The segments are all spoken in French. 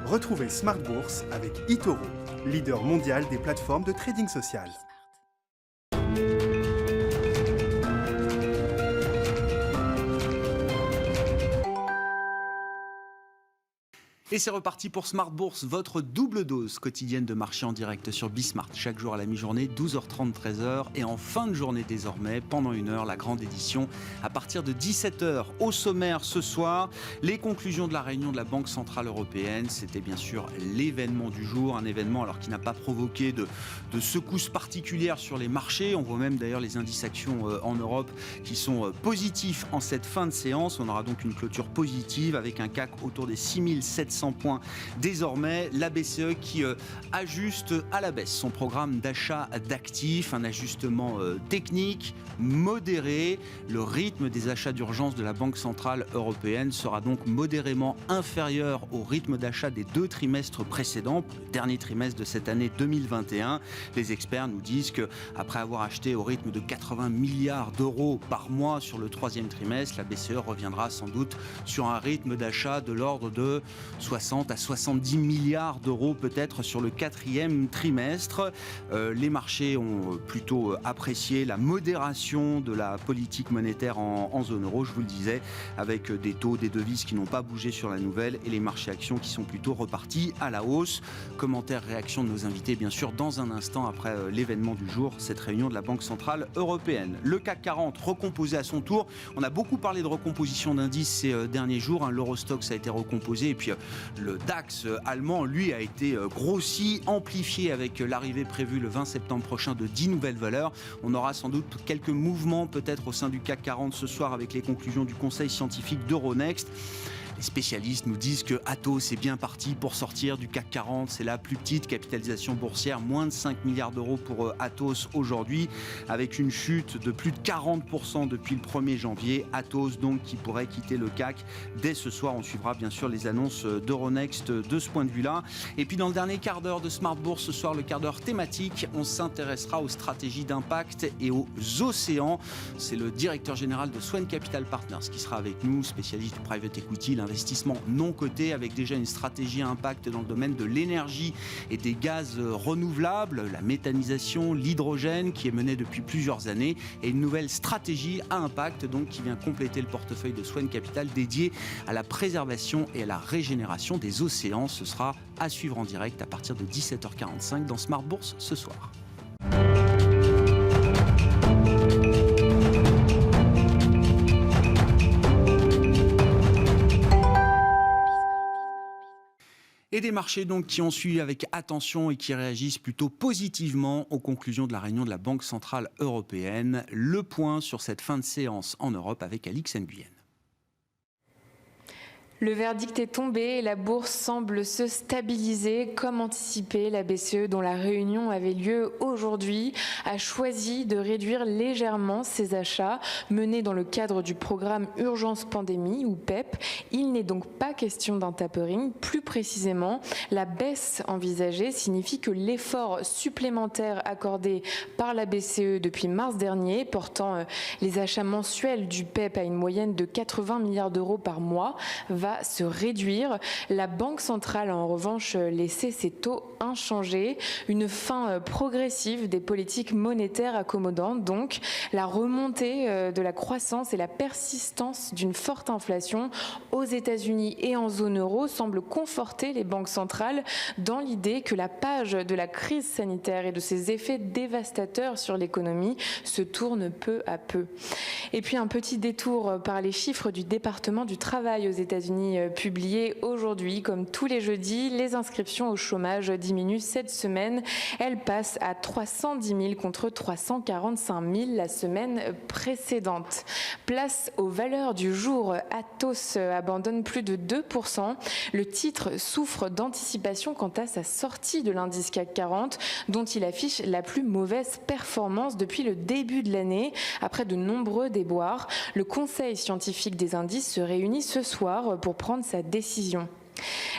Retrouvez Smart Bourse avec eToro, leader mondial des plateformes de trading social. Et c'est reparti pour Smart Bourse, votre double dose quotidienne de marché en direct sur Bismart. Chaque jour à la mi-journée, 12h30, 13h. Et en fin de journée désormais, pendant une heure, la grande édition à partir de 17h. Au sommaire ce soir, les conclusions de la réunion de la Banque Centrale Européenne. C'était bien sûr l'événement du jour. Un événement alors qui n'a pas provoqué de secousses particulières sur les marchés. On voit même d'ailleurs les indices actions en Europe qui sont positifs en cette fin de séance. On aura donc une clôture positive avec un CAC autour des 6700 points désormais, la BCE qui ajuste à la baisse son programme d'achat d'actifs, un ajustement technique, modéré. Le rythme des achats d'urgence de la Banque Centrale Européenne sera donc modérément inférieur au rythme d'achat des 2 trimestres précédents, pour le dernier trimestre de cette année 2021. Les experts nous disent qu'après avoir acheté au rythme de 80 milliards d'euros par mois sur le 3e trimestre, la BCE reviendra sans doute sur un rythme d'achat de l'ordre de 60 à 70 milliards d'euros peut-être sur le 4e trimestre. Les marchés ont plutôt apprécié la modération de la politique monétaire en zone euro, je vous le disais, avec des taux, des devises qui n'ont pas bougé sur la nouvelle et les marchés actions qui sont plutôt repartis à la hausse. Commentaires, réactions de nos invités bien sûr dans un instant après l'événement du jour, cette réunion de la Banque Centrale Européenne. Le CAC 40 recomposé à son tour. On a beaucoup parlé de recomposition d'indices ces derniers jours. L'Eurostoxx a été recomposé et puis le DAX allemand, lui, a été grossi, amplifié avec l'arrivée prévue le 20 septembre prochain de 10 nouvelles valeurs. On aura sans doute quelques mouvements peut-être au sein du CAC 40 ce soir avec les conclusions du conseil scientifique d'Euronext. Les spécialistes nous disent que Atos est bien parti pour sortir du CAC 40. C'est la plus petite capitalisation boursière, moins de 5 milliards d'euros pour Atos aujourd'hui, avec une chute de plus de 40% depuis le 1er janvier. Atos donc qui pourrait quitter le CAC dès ce soir. On suivra bien sûr les annonces d'Euronext de ce point de vue-là. Et puis dans le dernier quart d'heure de Smart Bourse, ce soir le quart d'heure thématique, on s'intéressera aux stratégies d'impact et aux océans. C'est le directeur général de Swen Capital Partners qui sera avec nous, spécialiste du private equity, investissement non coté avec déjà une stratégie à impact dans le domaine de l'énergie et des gaz renouvelables, la méthanisation, l'hydrogène qui est menée depuis plusieurs années et une nouvelle stratégie à impact donc qui vient compléter le portefeuille de Swen Capital dédié à la préservation et à la régénération des océans. Ce sera à suivre en direct à partir de 17h45 dans Smart Bourse ce soir. Et des marchés donc qui ont suivi avec attention et qui réagissent plutôt positivement aux conclusions de la réunion de la Banque Centrale Européenne. Le point sur cette fin de séance en Europe avec Alix Nguyen. Le verdict est tombé et la bourse semble se stabiliser comme anticipé. La BCE, dont la réunion avait lieu aujourd'hui, a choisi de réduire légèrement ses achats menés dans le cadre du programme Urgence Pandémie ou PEP. Il n'est donc pas question d'un tapering. Plus précisément, la baisse envisagée signifie que l'effort supplémentaire accordé par la BCE depuis mars dernier, portant les achats mensuels du PEP à une moyenne de 80 milliards d'euros par mois, va se réduire. La Banque centrale a en revanche laissé ses taux inchangés. Une fin progressive des politiques monétaires accommodantes, donc la remontée de la croissance et la persistance d'une forte inflation aux États-Unis et en zone euro semblent conforter les banques centrales dans l'idée que la page de la crise sanitaire et de ses effets dévastateurs sur l'économie se tourne peu à peu. Et puis un petit détour par les chiffres du département du travail aux États-Unis publiés aujourd'hui. Comme tous les jeudis, les inscriptions au chômage diminuent cette semaine. Elles passent à 310 000 contre 345 000 la semaine précédente. Place aux valeurs du jour. Atos abandonne plus de 2%. Le titre souffre d'anticipation quant à sa sortie de l'indice CAC 40, dont il affiche la plus mauvaise performance depuis le début de l'année. Après de nombreux déboires, le conseil scientifique des indices se réunit ce soir pour prendre sa décision.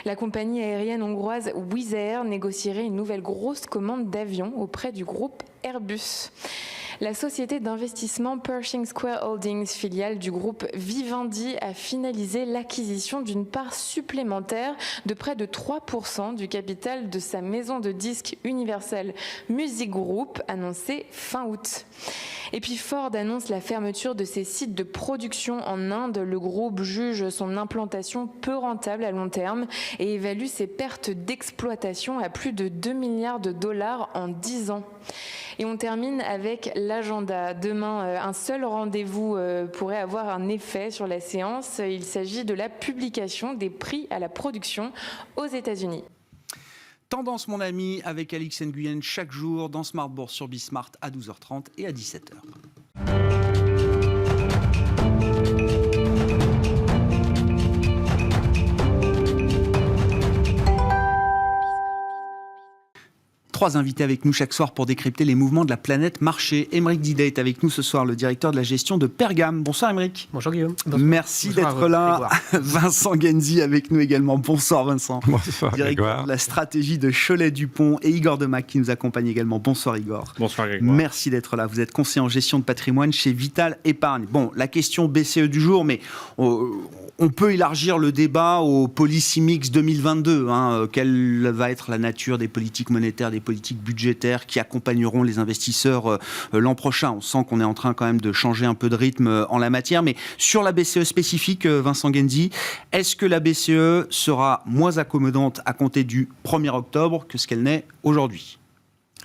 La compagnie aérienne hongroise Wizz Air négocierait une nouvelle grosse commande d'avions auprès du groupe Airbus. La société d'investissement Pershing Square Holdings, filiale du groupe Vivendi, a finalisé l'acquisition d'une part supplémentaire de près de 3% du capital de sa maison de disques Universal Music Group, annoncée fin août. Et puis Ford annonce la fermeture de ses sites de production en Inde. Le groupe juge son implantation peu rentable à long terme et évalue ses pertes d'exploitation à plus de 2 milliards de dollars en 10 ans. Et on termine avec l'agenda. Demain, un seul rendez-vous pourrait avoir un effet sur la séance. Il s'agit de la publication des prix à la production aux États-Unis. Tendance, mon ami, avec Alix Nguyen chaque jour dans Smart Bourse sur Bismart à 12h30 et à 17h. Trois invités avec nous chaque soir pour décrypter les mouvements de la planète marché. Aymeric Didet est avec nous ce soir, le directeur de la gestion de Pergame. Bonsoir Aymeric. Bonjour Guillaume. Merci d'être là. Vincent Genzi avec nous également. Bonsoir Vincent. Bonsoir directeur Grégoire. de la stratégie de Cholet-Dupont et Igor Demac qui nous accompagne également. Bonsoir Igor. Bonsoir Grégoire. Merci d'être là. Vous êtes conseiller en gestion de patrimoine chez Vital Épargne. Bon, la question BCE du jour, mais on peut élargir le débat au Policy Mix 2022. Quelle va être la nature des politiques monétaires, des politiques budgétaires qui accompagneront les investisseurs l'an prochain. On sent qu'on est en train quand même de changer un peu de rythme en la matière. Mais sur la BCE spécifique, Vincent Genzi, est-ce que la BCE sera moins accommodante à compter du 1er octobre que ce qu'elle n'est aujourd'hui ?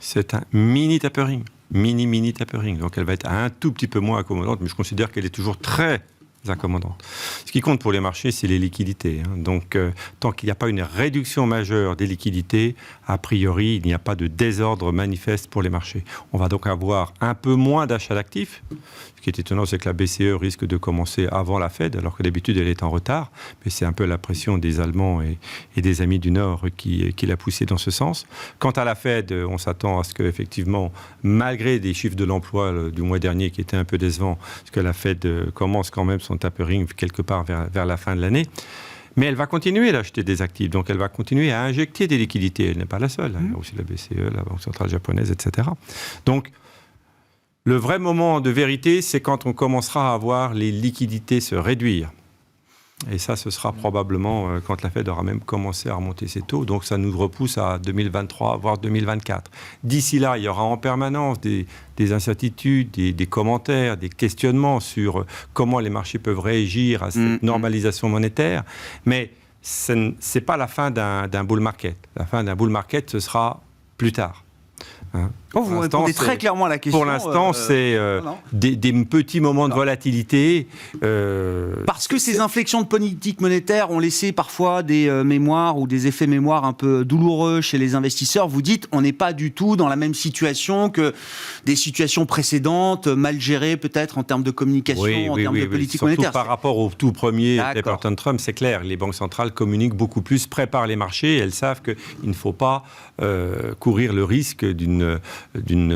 C'est un mini tapering. Mini tapering. Donc elle va être un tout petit peu moins accommodante, mais je considère qu'elle est toujours très accommodante. Ce qui compte pour les marchés, c'est les liquidités. Donc, tant qu'il n'y a pas une réduction majeure des liquidités, a priori, il n'y a pas de désordre manifeste pour les marchés. On va donc avoir un peu moins d'achats d'actifs. Ce qui est étonnant, c'est que la BCE risque de commencer avant la Fed, alors que d'habitude, elle est en retard. Mais c'est un peu la pression des Allemands et des amis du Nord qui l'a poussé dans ce sens. Quant à la Fed, on s'attend à ce qu'effectivement, malgré des chiffres de l'emploi du mois dernier qui étaient un peu décevants, que la Fed commence quand même son tapering quelque part vers la fin de l'année. Mais elle va continuer d'acheter des actifs, donc elle va continuer à injecter des liquidités. Elle n'est pas la seule. Il y a aussi la BCE, la Banque centrale japonaise, etc. Donc, le vrai moment de vérité, c'est quand on commencera à voir les liquidités se réduire. Et ça, ce sera probablement quand la Fed aura même commencé à remonter ses taux. Donc, ça nous repousse à 2023, voire 2024. D'ici là, il y aura en permanence des incertitudes, des commentaires, des questionnements sur comment les marchés peuvent réagir à cette normalisation monétaire. Mais ce n'est pas la fin d'un bull market. La fin d'un bull market, ce sera plus tard. Vous répondez très clairement à la question. Pour l'instant, c'est des petits moments de volatilité. Parce que ces inflexions de politique monétaire ont laissé parfois des mémoires ou des effets mémoire un peu douloureux chez les investisseurs. Vous dites, on n'est pas du tout dans la même situation que des situations précédentes, mal gérées peut-être en termes de communication, en termes de politique monétaire. Surtout par rapport au tout premier Pepperton Trump, c'est clair. Les banques centrales communiquent beaucoup plus, préparent les marchés. Elles savent qu'il ne faut pas courir le risque d'une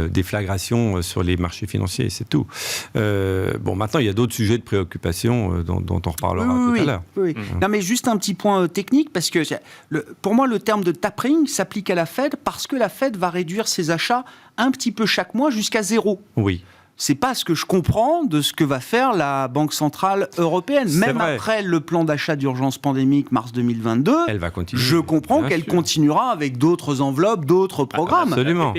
déflagration sur les marchés financiers, c'est tout. Maintenant, il y a d'autres sujets de préoccupation dont on reparlera tout à l'heure. Oui. Non, mais juste un petit point technique, parce que pour moi, le terme de tapering s'applique à la Fed parce que la Fed va réduire ses achats un petit peu chaque mois jusqu'à 0. Oui. C'est pas ce que je comprends de ce que va faire la Banque Centrale Européenne. Même après le plan d'achat d'urgence pandémique mars 2022, elle va continuer. Je comprends qu'elle continuera avec d'autres enveloppes, d'autres programmes. Absolument.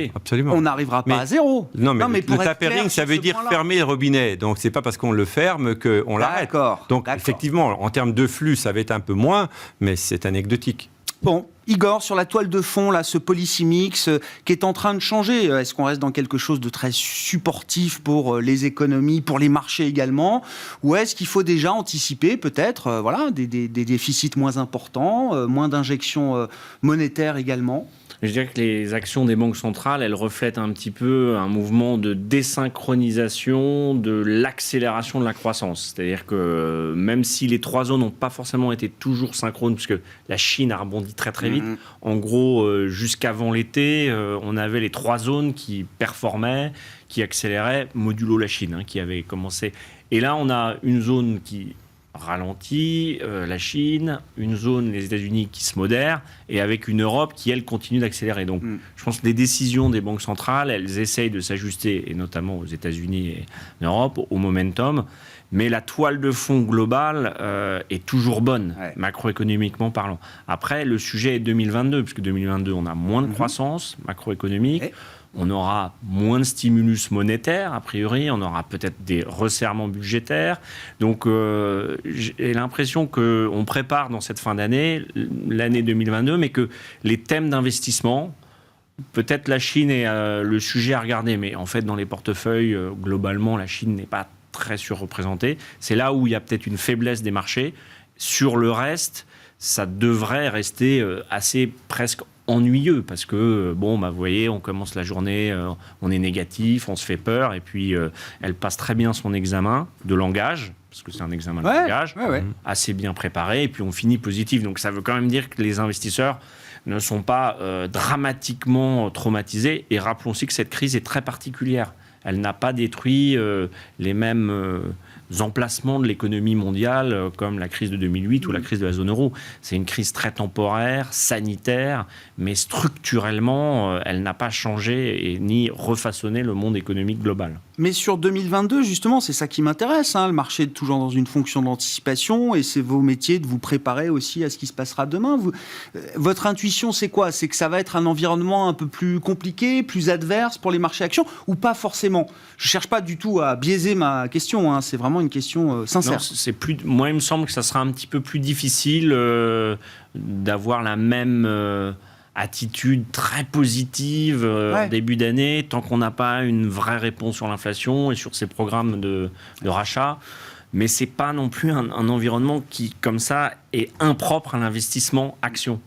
On n'arrivera pas à 0. Non, mais le tapering, ça veut dire fermer le robinet. Donc, c'est pas parce qu'on le ferme qu'on l'arrête. Donc, effectivement, en termes de flux, ça va être un peu moins, mais c'est anecdotique. Bon, Igor, sur la toile de fond, là, ce policy mix qui est en train de changer, est-ce qu'on reste dans quelque chose de très supportif pour les économies, pour les marchés également, ou est-ce qu'il faut déjà anticiper peut-être des déficits moins importants, moins d'injections monétaires également ? Je dirais que les actions des banques centrales, elles reflètent un petit peu un mouvement de désynchronisation de l'accélération de la croissance. C'est-à-dire que même si les trois zones n'ont pas forcément été toujours synchrones, puisque la Chine a rebondi très très vite, en gros, jusqu'avant l'été, on avait les trois zones qui performaient, qui accéléraient, modulo la Chine, qui avait commencé. Et là, on a une zone qui ralentit, la Chine, une zone, les États-Unis qui se modèrent, et avec une Europe qui, elle, continue d'accélérer. Donc, je pense que les décisions des banques centrales, elles essayent de s'ajuster, et notamment aux États-Unis et en Europe, au momentum. Mais la toile de fond globale est toujours bonne, macroéconomiquement parlant. Après, le sujet est 2022, puisque 2022, on a moins de croissance macroéconomique. On aura moins de stimulus monétaire, a priori. On aura peut-être des resserrements budgétaires. Donc, j'ai l'impression qu'on prépare dans cette fin d'année, l'année 2022, mais que les thèmes d'investissement, peut-être la Chine est le sujet à regarder. Mais en fait, dans les portefeuilles, globalement, la Chine n'est pas très surreprésentée. C'est là où il y a peut-être une faiblesse des marchés. Sur le reste, ça devrait rester assez presque ennuyeux parce que, vous voyez, on commence la journée, on est négatif, on se fait peur, et puis elle passe très bien son examen de langage, parce que c'est un examen de langage, assez bien préparé, et puis on finit positif. Donc ça veut quand même dire que les investisseurs ne sont pas dramatiquement traumatisés, et rappelons aussi que cette crise est très particulière. Elle n'a pas détruit les mêmes emplacements de l'économie mondiale comme la crise de 2008 ou la crise de la zone euro. C'est une crise très temporaire, sanitaire, mais structurellement, elle n'a pas changé et ni refaçonné le monde économique global. Mais sur 2022, justement, c'est ça qui m'intéresse. Le marché est toujours dans une fonction d'anticipation, et c'est vos métiers de vous préparer aussi à ce qui se passera demain. Votre intuition, c'est quoi ? C'est que ça va être un environnement un peu plus compliqué, plus adverse pour les marchés actions, ou pas forcément ? Je ne cherche pas du tout à biaiser ma question, c'est vraiment une question sincère. Non, moi, il me semble que ça sera un petit peu plus difficile d'avoir la même attitude très positive en début d'année, tant qu'on n'a pas une vraie réponse sur l'inflation et sur ces programmes de rachat. Mais ce n'est pas non plus un environnement qui, comme ça, est impropre à l'investissement action.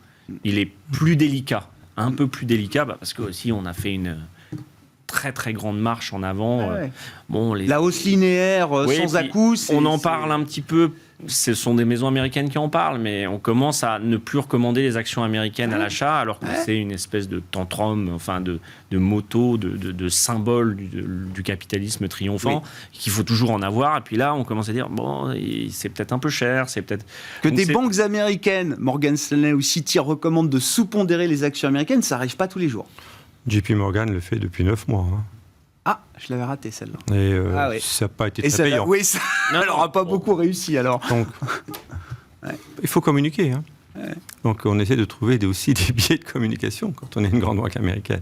Il est plus délicat, un peu plus délicat, parce que aussi on a fait une très très grande marche en avant. La hausse linéaire sans à-coups. On en parle un petit peu. Ce sont des maisons américaines qui en parlent, mais on commence à ne plus recommander les actions américaines à l'achat, alors que c'est une espèce de tantrum, de moto, de symbole du capitalisme triomphant, qu'il faut toujours en avoir. Et puis là, on commence à dire, c'est peut-être un peu cher, c'est peut-être... Que des banques américaines, Morgan Stanley ou Citi, recommandent de sous-pondérer les actions américaines, ça n'arrive pas tous les jours. JP Morgan le fait depuis 9 mois. Ah, je l'avais raté celle-là. Et ça n'a pas été très payant. Oui, elle n'aura pas beaucoup réussi alors. Donc, il faut communiquer. Donc on essaie de trouver aussi des biais de communication quand on est une grande banque américaine.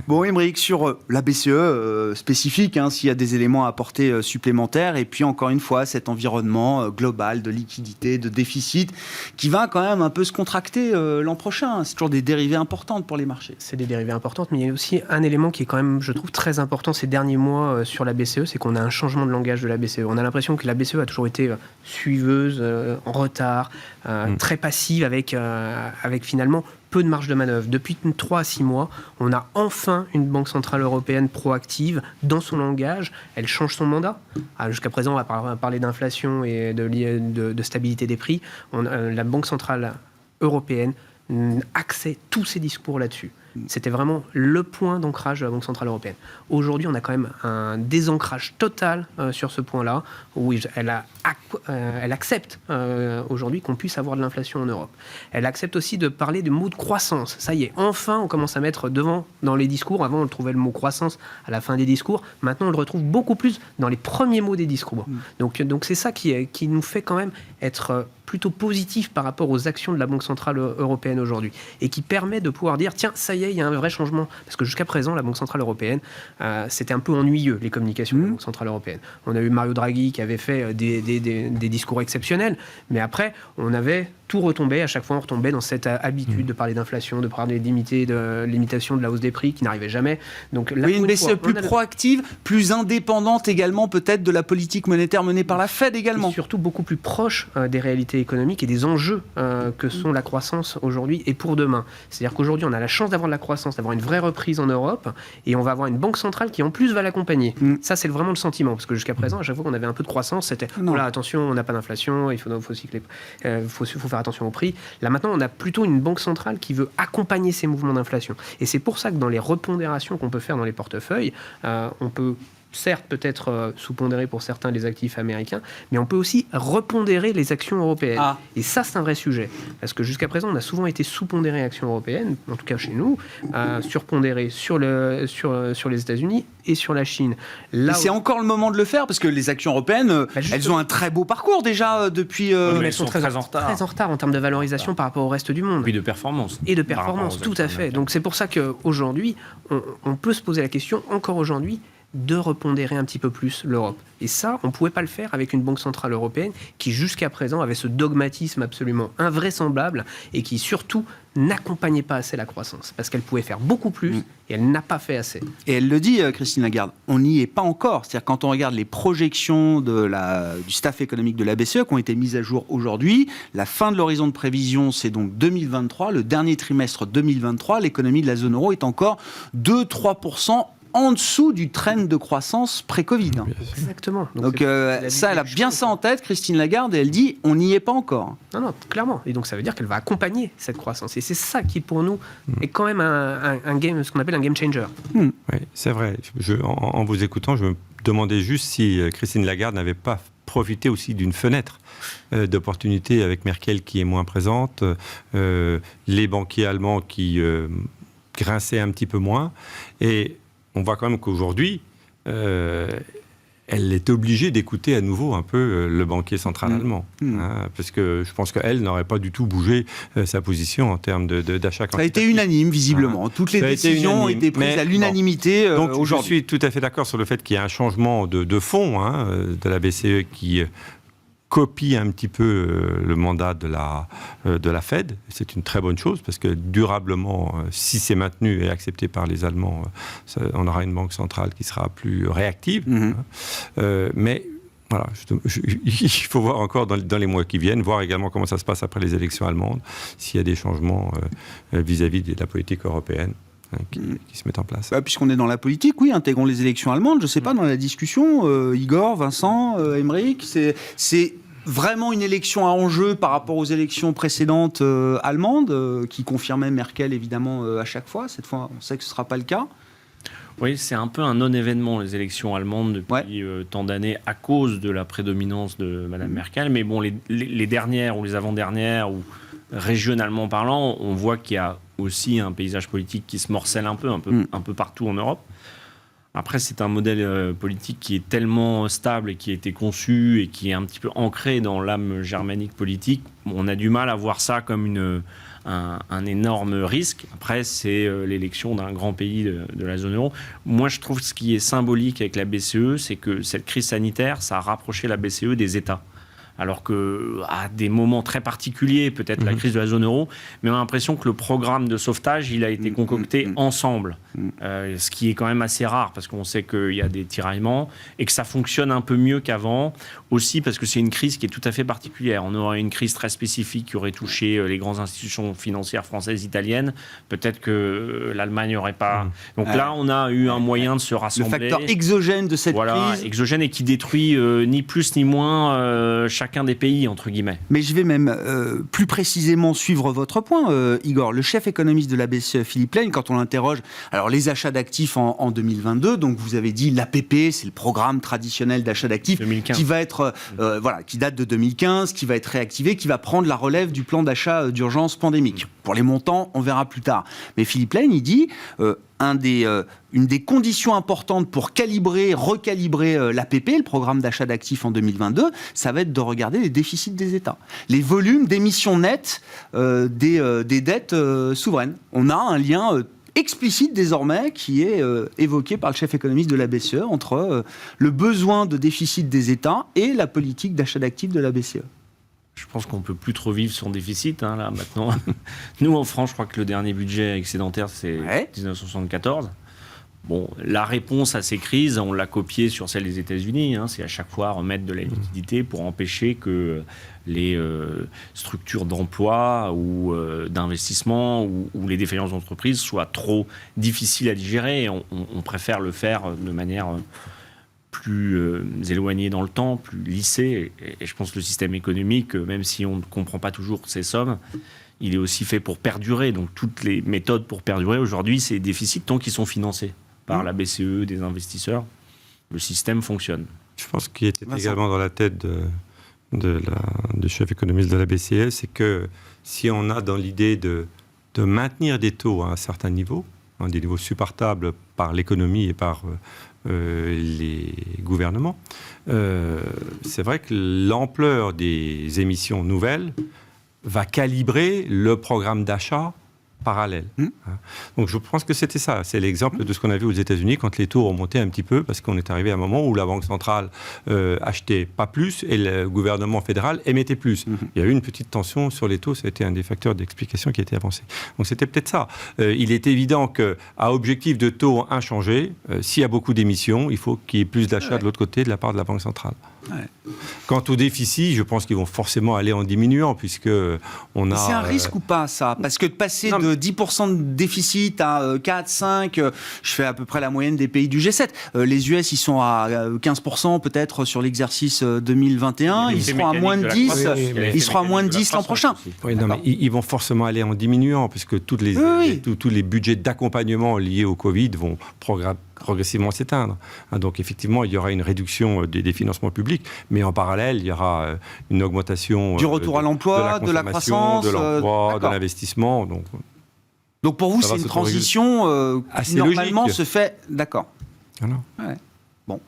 Bon, Aymeric, sur la BCE spécifique, s'il y a des éléments à apporter supplémentaires, et puis encore une fois, cet environnement global de liquidité, de déficit, qui va quand même un peu se contracter l'an prochain. C'est toujours des dérivées importantes pour les marchés. C'est des dérivées importantes, mais il y a aussi un élément qui est quand même, je trouve, très important ces derniers mois sur la BCE, c'est qu'on a un changement de langage de la BCE. On a l'impression que la BCE a toujours été suiveuse, en retard, très passive, avec finalement peu de marge de manœuvre. Depuis 3 à 6 mois, on a enfin une Banque Centrale Européenne proactive dans son langage. Elle change son mandat. Jusqu'à présent, on va parler d'inflation et de stabilité des prix. La Banque Centrale Européenne axait tous ses discours là-dessus. C'était vraiment le point d'ancrage de la Banque Centrale Européenne. Aujourd'hui, on a quand même un désancrage total sur ce point-là, où elle accepte aujourd'hui qu'on puisse avoir de l'inflation en Europe. Elle accepte aussi de parler de mots de croissance. Ça y est, enfin, on commence à mettre devant dans les discours. Avant, on trouvait le mot croissance à la fin des discours. Maintenant, on le retrouve beaucoup plus dans les premiers mots des discours. Donc c'est ça qui nous fait quand même être plutôt positif par rapport aux actions de la Banque Centrale Européenne aujourd'hui, et qui permet de pouvoir dire, tiens, ça y est, il y a un vrai changement. Parce que jusqu'à présent, la Banque Centrale Européenne, c'était un peu ennuyeux, les communications de la Banque Centrale Européenne. On a eu Mario Draghi qui avait fait des discours exceptionnels, mais après, on avait tout retombé. À chaque fois, on retombait dans cette habitude de parler d'inflation, de parler de limitation de la hausse des prix, qui n'arrivait jamais. Donc, là, une BCE plus proactive, plus indépendante également, peut-être, de la politique monétaire menée par la Fed également. Et surtout beaucoup plus proche des réalités économiques et des enjeux que sont la croissance aujourd'hui et pour demain. C'est-à-dire qu'aujourd'hui, on a la chance d'avoir de la croissance, d'avoir une vraie reprise en Europe, et on va avoir une banque centrale qui en plus va l'accompagner. Ça, c'est vraiment le sentiment, parce que jusqu'à présent, à chaque fois qu'on avait un peu de croissance, c'était attention, on n'a pas d'inflation, il faut faire attention au prix. Là maintenant, on a plutôt une banque centrale qui veut accompagner ces mouvements d'inflation. Et c'est pour ça que dans les repondérations qu'on peut faire dans les portefeuilles, on peut certes peut-être sous-pondérer pour certains les actifs américains, mais on peut aussi repondérer les actions européennes. Et ça, c'est un vrai sujet. Parce que jusqu'à présent, on a souvent été sous-pondéré actions européennes, en tout cas chez nous, surpondéré sur les États-Unis et sur la Chine. Là, c'est encore le moment de le faire, parce que les actions européennes, elles ont un très beau parcours déjà depuis... mais elles sont très en retard. Très en retard en termes de valorisation par rapport au reste du monde. Et de performance. Et de performance, tout à fait. Donc c'est pour ça qu'aujourd'hui, on peut se poser la question, encore aujourd'hui, de repondérer un petit peu plus l'Europe. Et ça, on ne pouvait pas le faire avec une banque centrale européenne qui, jusqu'à présent, avait ce dogmatisme absolument invraisemblable et qui, surtout, n'accompagnait pas assez la croissance. Parce qu'elle pouvait faire beaucoup plus et elle n'a pas fait assez. Et elle le dit, Christine Lagarde, on n'y est pas encore. C'est-à-dire quand on regarde les projections du staff économique de la BCE qui ont été mises à jour aujourd'hui, la fin de l'horizon de prévision, c'est donc 2023, le dernier trimestre 2023, l'économie de la zone euro est encore 2-3% en dessous du trend de croissance pré-Covid. Exactement. Donc ça, elle a bien ça en tête, Christine Lagarde, et elle dit on n'y est pas encore. Non, clairement. Et donc ça veut dire qu'elle va accompagner cette croissance. Et c'est ça qui, pour nous, est quand même un game, ce qu'on appelle un game changer. Oui, c'est vrai. En vous écoutant, je me demandais juste si Christine Lagarde n'avait pas profité aussi d'une fenêtre d'opportunité avec Merkel qui est moins présente, les banquiers allemands qui grinçaient un petit peu moins. Et on voit quand même qu'aujourd'hui, elle est obligée d'écouter à nouveau un peu le banquier central allemand. Parce que je pense qu'elle n'aurait pas du tout bougé sa position en termes d'achat. Ça a été unanime, visiblement. Toutes les décisions ont été prises à l'unanimité donc aujourd'hui. Je suis tout à fait d'accord sur le fait qu'il y a un changement de fond de la BCE qui copie un petit peu le mandat de la Fed. C'est une très bonne chose parce que durablement, si c'est maintenu et accepté par les Allemands, on aura une banque centrale qui sera plus réactive. Mais voilà, il faut voir encore dans les mois qui viennent, voir également comment ça se passe après les élections allemandes, s'il y a des changements vis-à-vis de la politique européenne. Qui se mettent en place. Puisqu'on est dans la politique, oui, intégrons les élections allemandes. Je ne sais pas, dans la discussion, Igor, Vincent, Aymeric, c'est vraiment une élection à enjeu par rapport aux élections précédentes allemandes, qui confirmaient Merkel, évidemment, à chaque fois. Cette fois, on sait que ce ne sera pas le cas. Oui, c'est un peu un non-événement, les élections allemandes, depuis tant d'années, à cause de la prédominance de Mme Merkel. Mais bon, les dernières ou les avant-dernières, ou régionalement parlant, on voit qu'il y a aussi un paysage politique qui se morcelle un peu partout en Europe. Après, c'est un modèle politique qui est tellement stable et qui a été conçu et qui est un petit peu ancré dans l'âme germanique politique. On a du mal à voir ça comme un énorme risque. Après, c'est l'élection d'un grand pays de la zone euro. Moi, je trouve ce qui est symbolique avec la BCE, c'est que cette crise sanitaire, ça a rapproché la BCE des États. Alors qu'à des moments très particuliers, peut-être la crise de la zone euro, mais on a l'impression que le programme de sauvetage, il a été concocté ensemble. Ce qui est quand même assez rare, parce qu'on sait qu'il y a des tiraillements, et que ça fonctionne un peu mieux qu'avant, aussi parce que c'est une crise qui est tout à fait particulière. On aurait une crise très spécifique qui aurait touché les grandes institutions financières françaises, italiennes. Peut-être que l'Allemagne n'aurait pas... Donc là, on a eu un moyen de se rassembler. Le facteur exogène de cette crise. Exogène, et qui détruit ni plus ni moins chacun des pays, entre guillemets. Mais je vais même plus précisément suivre votre point, Igor. Le chef économiste de la BCE, Philippe Lane, quand on l'interroge, alors les achats d'actifs en 2022, donc vous avez dit l'APP, c'est le programme traditionnel d'achat d'actifs 2015. Qui va être, qui date de 2015, qui va être réactivé, qui va prendre la relève du plan d'achat d'urgence pandémique. Pour les montants, on verra plus tard. Mais Philippe Lane, il dit... une des conditions importantes pour recalibrer l'APP, le programme d'achat d'actifs en 2022, ça va être de regarder les déficits des États, les volumes d'émissions nettes des dettes souveraines. On a un lien explicite désormais qui est évoqué par le chef économiste de la BCE entre le besoin de déficit des États et la politique d'achat d'actifs de la BCE. Je pense qu'on ne peut plus trop vivre sans déficit, là, maintenant. Nous, en France, je crois que le dernier budget excédentaire, c'est 1974. Bon, la réponse à ces crises, on l'a copiée sur celle des États-Unis. C'est à chaque fois remettre de la liquidité pour empêcher que les structures d'emploi ou d'investissement ou les défaillances d'entreprise soient trop difficiles à digérer. On préfère le faire de manière... plus éloigné dans le temps, plus lissé. Et je pense que le système économique, même si on ne comprend pas toujours ces sommes, il est aussi fait pour perdurer. Donc toutes les méthodes pour perdurer, aujourd'hui, c'est des déficits tant qu'ils sont financés par la BCE, des investisseurs. le système fonctionne. Je pense qu'il était Vincent. également dans la tête du chef économiste de la BCE, c'est que si on a dans l'idée de maintenir des taux à un certain niveau, des niveaux supportables par l'économie et par les gouvernements, c'est vrai que l'ampleur des émissions nouvelles va calibrer le programme d'achat parallèle. Donc je pense que c'était ça. C'est l'exemple de ce qu'on a vu aux États-Unis quand les taux ont monté un petit peu, parce qu'on est arrivé à un moment où la Banque centrale achetait pas plus et le gouvernement fédéral émettait plus. Il y a eu une petite tension sur les taux, ça a été un des facteurs d'explication qui a été avancé. Donc c'était peut-être ça. Il est évident qu'à objectif de taux inchangé, s'il y a beaucoup d'émissions, il faut qu'il y ait plus d'achats de l'autre côté de la part de la Banque centrale. Ouais. Quant au déficit, je pense qu'ils vont forcément aller en diminuant, puisque on a... C'est un risque ou pas, ça? Parce que de passer de 10% de déficit à 4, 5, je fais à peu près la moyenne des pays du G7. Les US, ils sont à 15% peut-être sur l'exercice 2021. Ils seront à moins de 10. Ils seront à moins de 10 l'an prochain. Oui, non, mais ils vont forcément aller en diminuant, puisque tous les budgets d'accompagnement liés au Covid vont progressivement s'éteindre. Donc effectivement, il y aura une réduction des financements publics, mais en parallèle, il y aura une augmentation du retour à l'emploi, de la croissance, de l'emploi, de l'investissement. Donc pour vous, c'est une transition qui normalement logique. se fait... D'accord. Voilà. Ouais. Bon.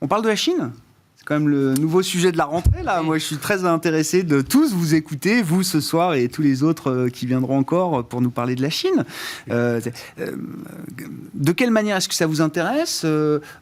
On parle de la Chine ? C'est quand même le nouveau sujet de la rentrée, là. Moi, je suis très intéressé de tous vous écouter, vous ce soir et tous les autres qui viendront encore pour nous parler de la Chine. De quelle manière est-ce que ça vous intéresse ?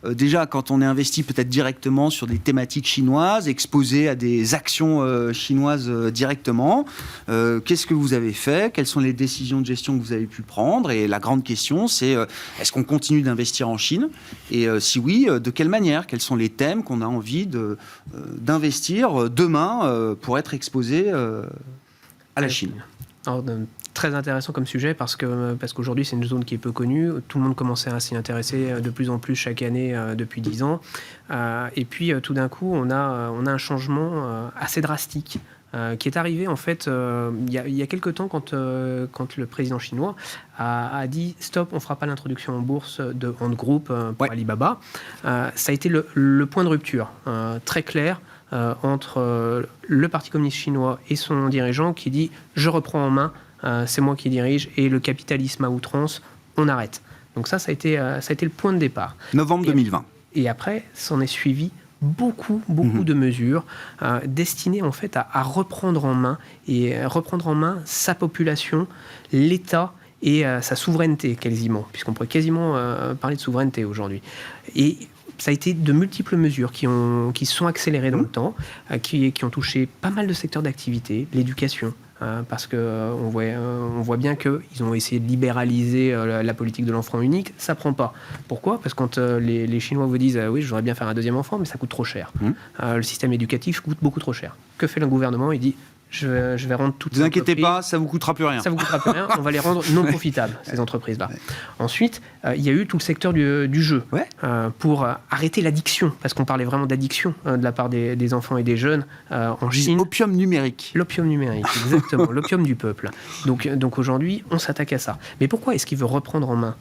Déjà, quand on est investi peut-être directement sur des thématiques chinoises, exposé à des actions chinoises directement, qu'est-ce que vous avez fait ? Quelles sont les décisions de gestion que vous avez pu prendre ? Et la grande question, c'est est-ce qu'on continue d'investir en Chine ? Et si oui, de quelle manière ? Quels sont les thèmes qu'on a envie d'investir demain pour être exposé à la Chine? Alors, très intéressant comme sujet parce qu'aujourd'hui c'est une zone qui est peu connue. Tout le monde commençait à s'y intéresser de plus en plus chaque année depuis 10 ans. Et puis tout d'un coup on a un changement assez drastique qui est arrivé en fait il y a quelques temps quand le président chinois a dit stop, on ne fera pas l'introduction en bourse de Ant Group pour Alibaba. Ça a été le point de rupture très clair entre le Parti communiste chinois et son dirigeant qui dit je reprends en main, c'est moi qui dirige et le capitalisme à outrance, on arrête. Donc ça a été le point de départ. Novembre 2020. Et après, s'en est suivi beaucoup de mesures destinées en fait à reprendre en main sa population, l'État et sa souveraineté quasiment, puisqu'on pourrait quasiment parler de souveraineté aujourd'hui. Et ça a été de multiples mesures qui se sont accélérées dans le temps, qui ont touché pas mal de secteurs d'activité, l'éducation, parce qu'on voit bien qu'ils ont essayé de libéraliser la politique de l'enfant unique, ça prend pas. Pourquoi ? Parce que quand les Chinois vous disent oui, je voudrais bien faire un deuxième enfant, mais ça coûte trop cher. Le système éducatif coûte beaucoup trop cher. Que fait le gouvernement ? Il dit je vais rendre toutes ces entreprises... Ne vous inquiétez pas, ça vous coûtera plus rien. Ça vous coûtera plus rien, on va les rendre non profitables, ces entreprises-là. Ensuite, il y a eu tout le secteur du jeu, pour arrêter l'addiction, parce qu'on parlait vraiment d'addiction de la part des enfants et des jeunes en Chine. L'opium numérique. L'opium numérique, exactement, l'opium du peuple. Donc aujourd'hui, on s'attaque à ça. Mais pourquoi est-ce qu'il veut reprendre en main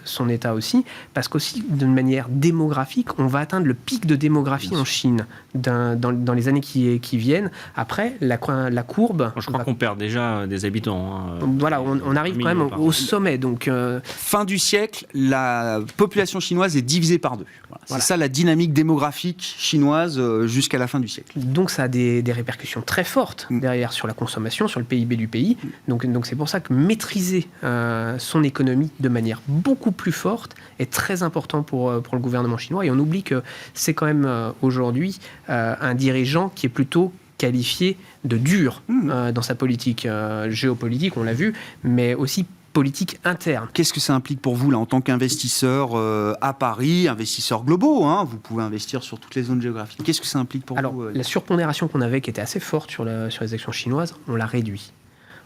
son État aussi ? Parce qu'aussi, d'une manière démographique, on va atteindre le pic de démographie en Chine dans les années qui viennent. Après, la courbe... Je crois qu'on perd déjà des habitants. Voilà, on arrive quand même au sommet. Donc, fin du siècle, la population chinoise est divisée par deux. Voilà. C'est ça la dynamique démographique chinoise jusqu'à la fin du siècle. Donc ça a des répercussions très fortes derrière sur la consommation, sur le PIB du pays. Donc c'est pour ça que maîtriser son économie de manière beaucoup plus forte est très important pour le gouvernement chinois. Et on oublie que c'est quand même aujourd'hui un dirigeant qui est plutôt qualifié de dur dans sa politique géopolitique, on l'a vu, mais aussi politique interne. Qu'est-ce que ça implique pour vous, là, en tant qu'investisseur à Paris, investisseur globaux, vous pouvez investir sur toutes les zones géographiques. Qu'est-ce que ça implique pour vous la surpondération qu'on avait, qui était assez forte sur les actions chinoises, on l'a réduit.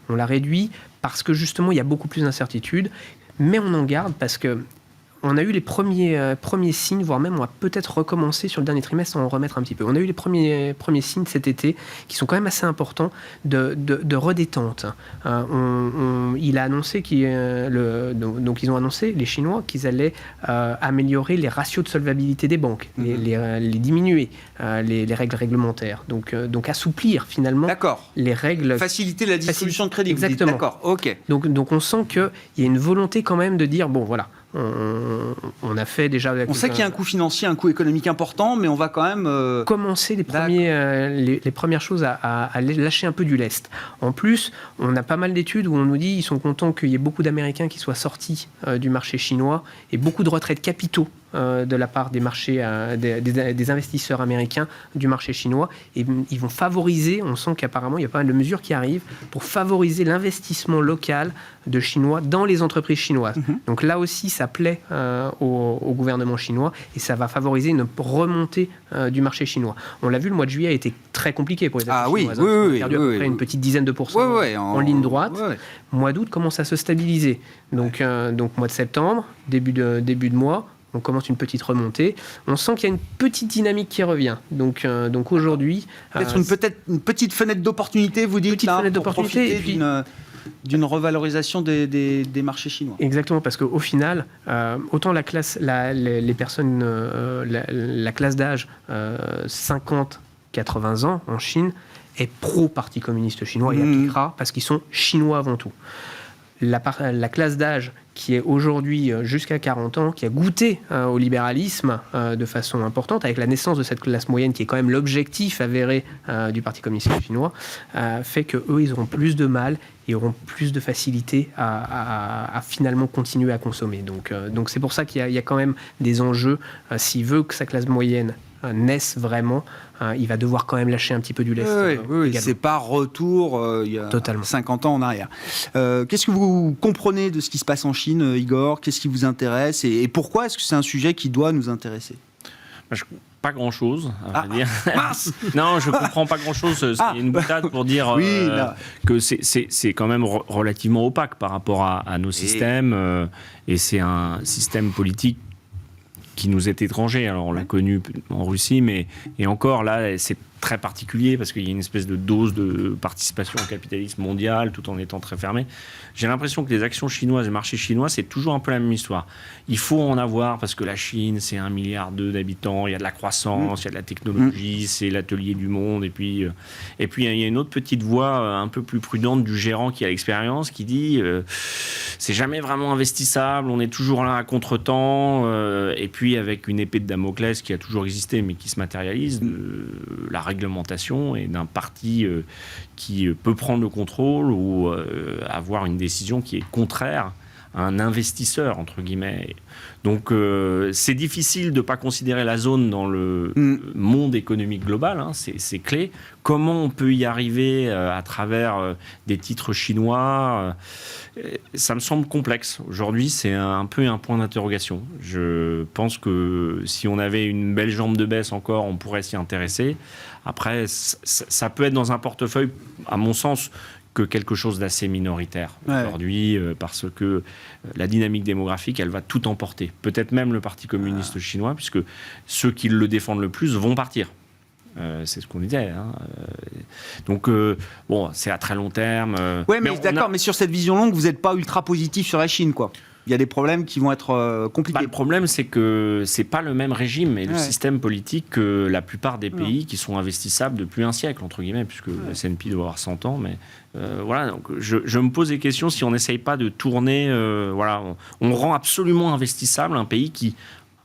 On l'a réduit parce que justement, il y a beaucoup plus d'incertitudes, mais on en garde parce que on a eu les premiers signes, voire même on va peut-être recommencer sur le dernier trimestre à en remettre un petit peu. On a eu les premiers signes cet été qui sont quand même assez importants de redétente. Il a annoncé donc ils ont annoncé, les Chinois, qu'ils allaient améliorer les ratios de solvabilité des banques, les diminuer, les règles réglementaires. Donc assouplir finalement les règles. Faciliter la distribution de crédit. Exactement. D'accord, ok. Donc on sent qu'il y a une volonté quand même de dire, bon voilà, on a fait déjà... On sait qu'il y a un coût financier, un coût économique important, mais on va quand même... commencer les premières choses à lâcher un peu du lest. En plus, on a pas mal d'études où on nous dit qu'ils sont contents qu'il y ait beaucoup d'Américains qui soient sortis du marché chinois et beaucoup de retraits de capitaux de la part des marchés, des investisseurs américains du marché chinois. Et ils vont favoriser, on sent qu'apparemment il y a pas mal de mesures qui arrivent pour favoriser l'investissement local de Chinois dans les entreprises chinoises. Donc là aussi, ça plaît au gouvernement chinois et ça va favoriser une remontée du marché chinois. On l'a vu, le mois de juillet a été très compliqué pour les actions chinoises. On a perdu à peu près une petite dizaine de pourcents en ligne droite. Mois d'août commence à se stabiliser. Donc mois de septembre, début de mois, on commence une petite remontée. On sent qu'il y a une petite dynamique qui revient. Donc aujourd'hui... Peut-être une petite fenêtre d'opportunité, vous dites, petite fenêtre d'opportunité, et puis d'une revalorisation des marchés chinois. Exactement, parce qu'au final, autant la classe d'âge 50-80 ans en Chine est pro-parti communiste chinois et appliquera parce qu'ils sont chinois avant tout. La classe d'âge qui est aujourd'hui jusqu'à 40 ans, qui a goûté au libéralisme de façon importante, avec la naissance de cette classe moyenne qui est quand même l'objectif avéré du Parti communiste chinois, fait qu'eux, ils auront plus de mal et auront plus de facilité à finalement continuer à consommer. Donc c'est pour ça qu'il y a quand même des enjeux. S'il veut que sa classe moyenne naisse vraiment, il va devoir quand même lâcher un petit peu du lest. Oui, c'est pas retour il y a Totalement. 50 ans en arrière. Qu'est-ce que vous comprenez de ce qui se passe en Chine, Igor? Qu'est-ce qui vous intéresse et pourquoi est-ce que c'est un sujet qui doit nous intéresser? Pas grand-chose, à vrai dire. Non, je comprends pas grand-chose. C'est une boutade pour dire que c'est quand même relativement opaque par rapport à nos systèmes. Et c'est un système politique qui nous est étranger. Alors, on l'a connu en Russie, et encore là, c'est très particulier parce qu'il y a une espèce de dose de participation au capitalisme mondial tout en étant très fermé. J'ai l'impression que les actions chinoises et le marché chinois, c'est toujours un peu la même histoire. Il faut en avoir parce que la Chine, c'est 1,2 milliard d'habitants, il y a de la croissance, il y a de la technologie, c'est l'atelier du monde. Et puis il y a une autre petite voix un peu plus prudente du gérant qui a l'expérience qui dit c'est jamais vraiment investissable, on est toujours là à contre-temps. Et puis avec une épée de Damoclès qui a toujours existé mais qui se matérialise, la réglementation et d'un parti qui peut prendre le contrôle ou avoir une décision qui est contraire à un investisseur, entre guillemets. Donc c'est difficile de ne pas considérer la zone dans le monde économique global, c'est clé. Comment on peut y arriver à travers des titres chinois ça me semble complexe. Aujourd'hui, c'est un peu un point d'interrogation. Je pense que si on avait une belle jambe de baisse encore, on pourrait s'y intéresser. Après, ça peut être dans un portefeuille, à mon sens, que quelque chose d'assez minoritaire aujourd'hui, parce que la dynamique démographique, elle va tout emporter. Peut-être même le Parti communiste chinois, puisque ceux qui le défendent le plus vont partir. C'est ce qu'on disait. Donc, c'est à très long terme. Oui, mais d'accord, mais sur cette vision longue, vous n'êtes pas ultra positif sur la Chine, quoi. Il y a des problèmes qui vont être compliqués. Le problème, c'est que c'est pas le même régime et le système politique que la plupart des pays qui sont investissables depuis un siècle, entre guillemets, puisque le S&P doit avoir 100 ans. Mais voilà, donc je me pose des questions si on n'essaye pas de tourner. On rend absolument investissable un pays qui,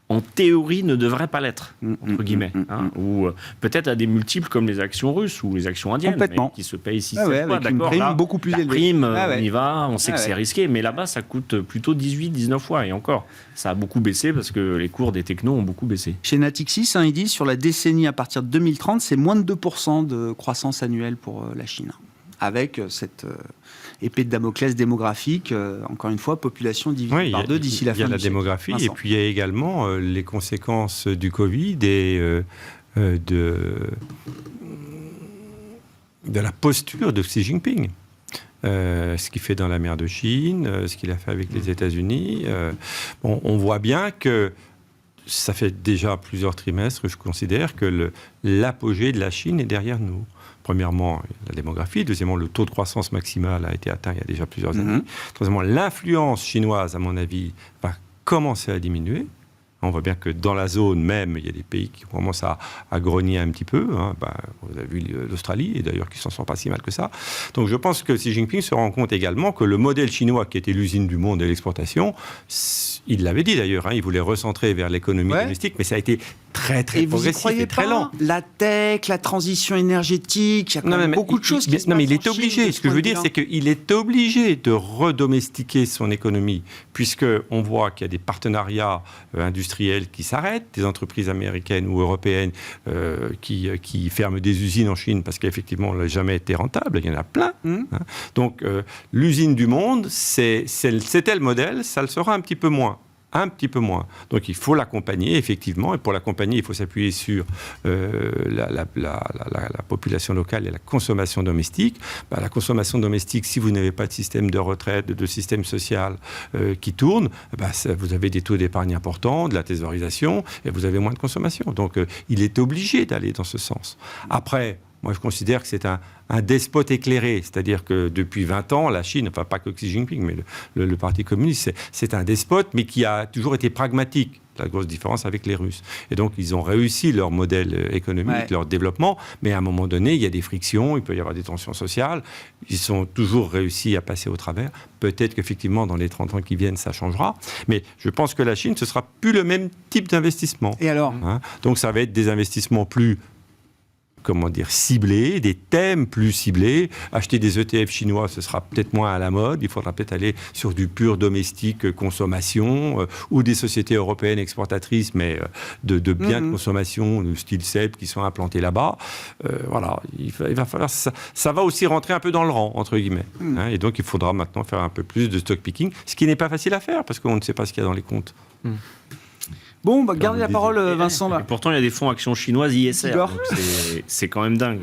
en théorie, ne devrait pas l'être, entre guillemets. Ou peut-être à des multiples comme les actions russes ou les actions indiennes, mais qui se payent 6 fois. D'accord, une prime beaucoup plus élevée. Prime, on y va, on sait que c'est risqué, mais là-bas, ça coûte plutôt 18-19 fois. Et encore, ça a beaucoup baissé parce que les cours des technos ont beaucoup baissé. Chez Natixis, ils disent sur la décennie à partir de 2030, c'est moins de 2% de croissance annuelle pour la Chine. Avec cette épée de Damoclès démographique, encore une fois, population divisée par 2 d'ici la fin du siècle. Il y a la démographie, et puis il y a également les conséquences du Covid et de la posture de Xi Jinping. ce qu'il fait dans la mer de Chine, ce qu'il a fait avec les États-Unis. On voit bien que ça fait déjà plusieurs trimestres, je considère que l'apogée de la Chine est derrière nous. Premièrement, la démographie. Deuxièmement, le taux de croissance maximal a été atteint il y a déjà plusieurs années. Troisièmement, l'influence chinoise, à mon avis, va commencer à diminuer. On voit bien que dans la zone même, il y a des pays qui commencent à grogner un petit peu. Vous avez vu l'Australie, et d'ailleurs qui s'en sort pas si mal que ça. Donc je pense que Xi Jinping se rend compte également que le modèle chinois, qui était l'usine du monde de l'exportation, il l'avait dit d'ailleurs, il voulait recentrer vers l'économie domestique, mais ça a été très progressif et très lent. La tech, la transition énergétique, il y a quand même beaucoup de choses qui se passent. Mais il est obligé. Ce que je veux dire, c'est qu'il est obligé de redomestiquer son économie, puisqu'on voit qu'il y a des partenariats industriels qui s'arrêtent, des entreprises américaines ou européennes qui ferment des usines en Chine parce qu'effectivement, on n'a jamais été rentable. Il y en a plein. Donc, l'usine du monde, c'était le modèle, ça le sera un petit peu moins. Donc il faut l'accompagner, effectivement, et pour l'accompagner, il faut s'appuyer sur la population locale et la consommation domestique. La consommation domestique, si vous n'avez pas de système de retraite, de système social qui tourne, vous avez des taux d'épargne importants, de la thésaurisation, et vous avez moins de consommation. Donc il est obligé d'aller dans ce sens. Après, moi, je considère que c'est un despote éclairé. C'est-à-dire que depuis 20 ans, la Chine, enfin pas que Xi Jinping, mais le Parti communiste, c'est un despote, mais qui a toujours été pragmatique. La grosse différence avec les Russes. Et donc, ils ont réussi leur modèle économique, leur développement, mais à un moment donné, il y a des frictions, il peut y avoir des tensions sociales. Ils ont toujours réussi à passer au travers. Peut-être qu'effectivement, dans les 30 ans qui viennent, ça changera. Mais je pense que la Chine, ce ne sera plus le même type d'investissement. Et alors ? Donc, ça va être des investissements plus ciblés, des thèmes plus ciblés. Acheter des ETF chinois, ce sera peut-être moins à la mode. Il faudra peut-être aller sur du pur domestique consommation ou des sociétés européennes exportatrices, mais de biens de consommation, de style CEP, qui sont implantés là-bas. Il va falloir... Ça va aussi rentrer un peu dans le rang, entre guillemets. Et donc, il faudra maintenant faire un peu plus de stock picking, ce qui n'est pas facile à faire, parce qu'on ne sait pas ce qu'il y a dans les comptes. Bon, gardez la parole, Vincent. Là. Et pourtant, il y a des fonds actions chinoises ISR. Donc c'est quand même dingue.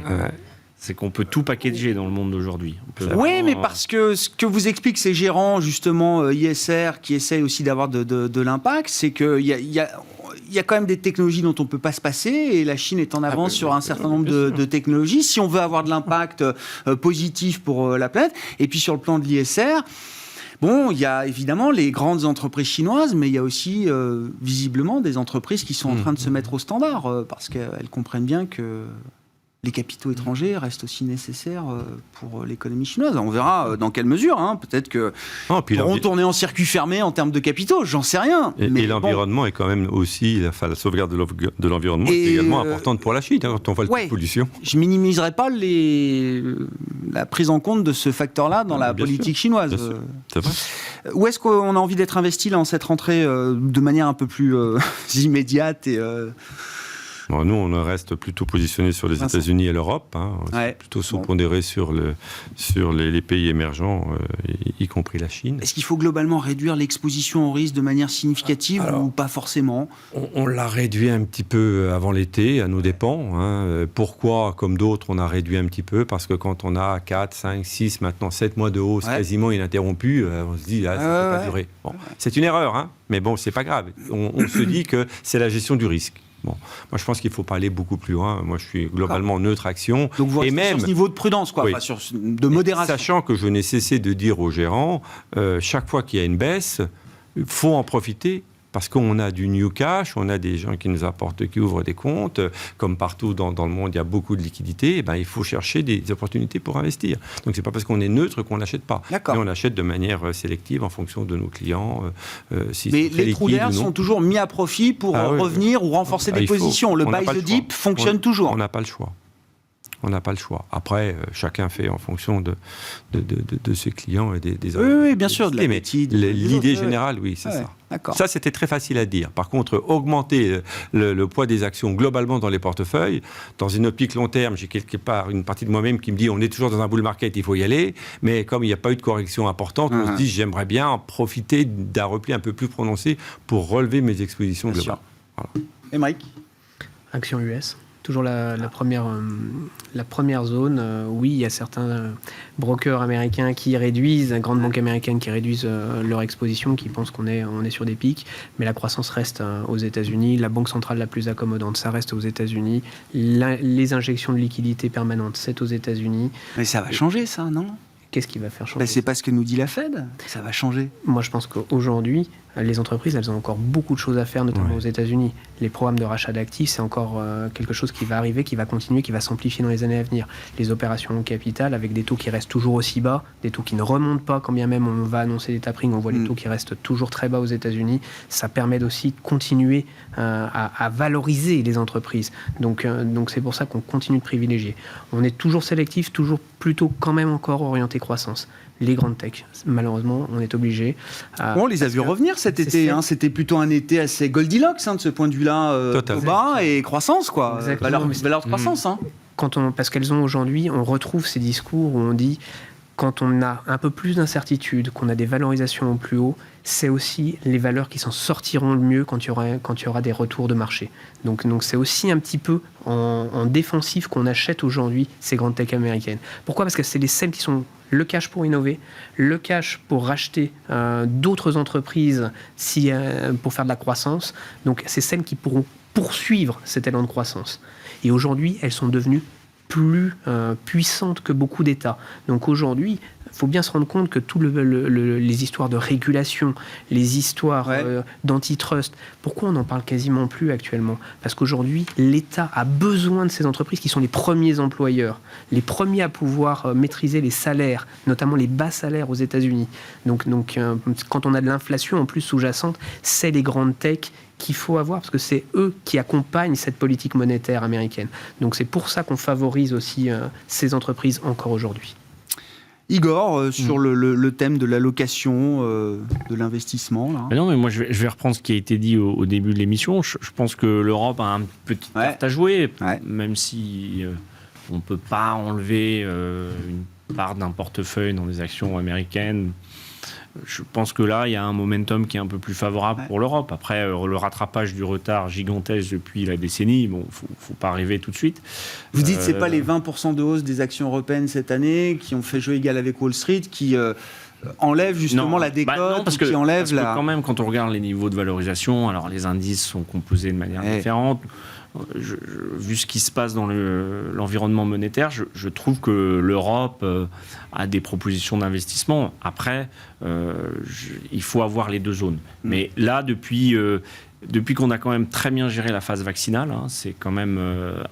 C'est qu'on peut tout packager dans le monde d'aujourd'hui. Oui, mais parce que ce que vous expliquent ces gérants, justement, ISR, qui essayent aussi d'avoir de l'impact, c'est qu'il y a quand même des technologies dont on ne peut pas se passer, et la Chine est en avance sur un certain nombre de technologies. Si on veut avoir de l'impact positif pour la planète, et puis sur le plan de l'ISR... Bon, il y a évidemment les grandes entreprises chinoises, mais il y a aussi visiblement des entreprises qui sont en train de se mettre au standard parce qu'elles comprennent bien que les capitaux étrangers restent aussi nécessaires pour l'économie chinoise. On verra dans quelle mesure. Peut-être que pourront tourner en circuit fermé en termes de capitaux, j'en sais rien. Et l'environnement est quand même aussi... la sauvegarde de l'environnement est également importante pour la Chine, quand on voit le taux de pollution. Je minimiserai pas la prise en compte de ce facteur-là dans la politique chinoise. C'est vrai. Où est-ce qu'on a envie d'être investi là, en cette rentrée de manière un peu plus immédiate et... Nous, on reste plutôt positionné sur les États-Unis et l'Europe, plutôt sous-pondéré sur les pays émergents, y compris la Chine. Est-ce qu'il faut globalement réduire l'exposition au risque de manière significative ou pas forcément ? On l'a réduit un petit peu avant l'été, à nos dépens. Pourquoi, comme d'autres, on a réduit un petit peu ? Parce que quand on a 4, 5, 6, maintenant 7 mois de hausse quasiment ininterrompue, on se dit, ça ne peut pas durer. Bon, c'est une erreur, mais bon, c'est pas grave. On se dit que c'est la gestion du risque. Bon, moi je pense qu'il ne faut pas aller beaucoup plus loin. Moi je suis globalement neutre action. Donc vous restez sur ce niveau de prudence, quoi, de modération. Sachant que je n'ai cessé de dire aux gérants, chaque fois qu'il y a une baisse, il faut en profiter. Parce qu'on a du new cash, on a des gens qui nous apportent, qui ouvrent des comptes. Comme partout dans le monde, il y a beaucoup de liquidités. Il faut chercher des opportunités pour investir. Donc, ce n'est pas parce qu'on est neutre qu'on n'achète pas. Mais on achète de manière sélective en fonction de nos clients. Mais les trous d'air sont toujours mis à profit pour revenir ou renforcer des positions. Le buy the dip fonctionne toujours. On n'a pas le choix. On n'a pas le choix. Après, chacun fait en fonction de ses clients et des oui, bien sûr. Mais l'idée générale, c'est ça. D'accord. Ça, c'était très facile à dire. Par contre, augmenter le poids des actions globalement dans les portefeuilles, dans une optique long terme, j'ai quelque part une partie de moi-même qui me dit on est toujours dans un bull market, il faut y aller. Mais comme il n'y a pas eu de correction importante, on se dit j'aimerais bien en profiter d'un repli un peu plus prononcé pour relever mes expositions globales. Voilà. Émeric ? Action US. toujours la première zone. Oui, il y a certains brokers américains qui réduisent, grandes banques américaines qui réduisent leur exposition, qui pensent qu'on est sur des pics, mais la croissance reste aux États-Unis. La banque centrale la plus accommodante, ça reste aux États-Unis. Les injections de liquidités permanentes, c'est aux États-Unis. Mais ça va changer, ça, non ? Qu'est-ce qui va faire changer ? C'est pas ce que nous dit la Fed. Ça va changer. Moi, je pense qu'aujourd'hui, les entreprises, elles ont encore beaucoup de choses à faire, notamment aux États-Unis. Les programmes de rachat d'actifs, c'est encore quelque chose qui va arriver, qui va continuer, qui va s'amplifier dans les années à venir. Les opérations en capital, avec des taux qui restent toujours aussi bas, des taux qui ne remontent pas, quand bien même on va annoncer des tapering, on voit les taux qui restent toujours très bas aux États-Unis. Ça permet aussi de continuer à valoriser les entreprises. Donc c'est pour ça qu'on continue de privilégier. On est toujours sélectif, toujours plutôt quand même encore orienté croissance. Les grandes tech, malheureusement, on est obligé. On les a vus revenir cet été. C'était plutôt un été assez Goldilocks de ce point de vue-là, au bas et croissance, quoi. Valeur de croissance. Parce qu'elles ont aujourd'hui, on retrouve ces discours où on dit quand on a un peu plus d'incertitude, qu'on a des valorisations au plus haut, c'est aussi les valeurs qui s'en sortiront le mieux quand il y aura des retours de marché. Donc c'est aussi un petit peu en défensif qu'on achète aujourd'hui ces grandes tech américaines. Pourquoi ? Parce que c'est celles qui sont le cash pour innover, le cash pour racheter d'autres entreprises pour faire de la croissance. Donc c'est celles qui pourront poursuivre cet élan de croissance. Et aujourd'hui, elles sont devenues plus puissantes que beaucoup d'États. Donc aujourd'hui, il faut bien se rendre compte que toutes les histoires de régulation, les histoires d'antitrust, pourquoi on n'en parle quasiment plus actuellement ? Parce qu'aujourd'hui, l'État a besoin de ces entreprises qui sont les premiers employeurs, les premiers à pouvoir maîtriser les salaires, notamment les bas salaires aux États-Unis. Donc quand on a de l'inflation en plus sous-jacente, c'est les grandes tech qu'il faut avoir, parce que c'est eux qui accompagnent cette politique monétaire américaine. Donc c'est pour ça qu'on favorise aussi ces entreprises encore aujourd'hui. Igor, sur le thème de l'allocation, de l'investissement. Là. Mais non, mais moi je vais reprendre ce qui a été dit au début de l'émission. Je pense que l'Europe a un petit carte à jouer, même si on ne peut pas enlever une part d'un portefeuille dans les actions américaines. Je pense que là, il y a un momentum qui est un peu plus favorable pour l'Europe. Après, le rattrapage du retard gigantesque depuis la décennie, bon, faut pas arriver tout de suite. Vous dites que ce n'est pas les 20% de hausse des actions européennes cette année qui ont fait jeu égal avec Wall Street, qui enlève justement la décote, non, parce que quand même, quand on regarde les niveaux de valorisation, alors les indices sont composés de manière différente. Vu ce qui se passe dans l'environnement monétaire, je trouve que l'Europe a des propositions d'investissement. Après, il faut avoir les deux zones. Mais là, depuis qu'on a quand même très bien géré la phase vaccinale, c'est quand même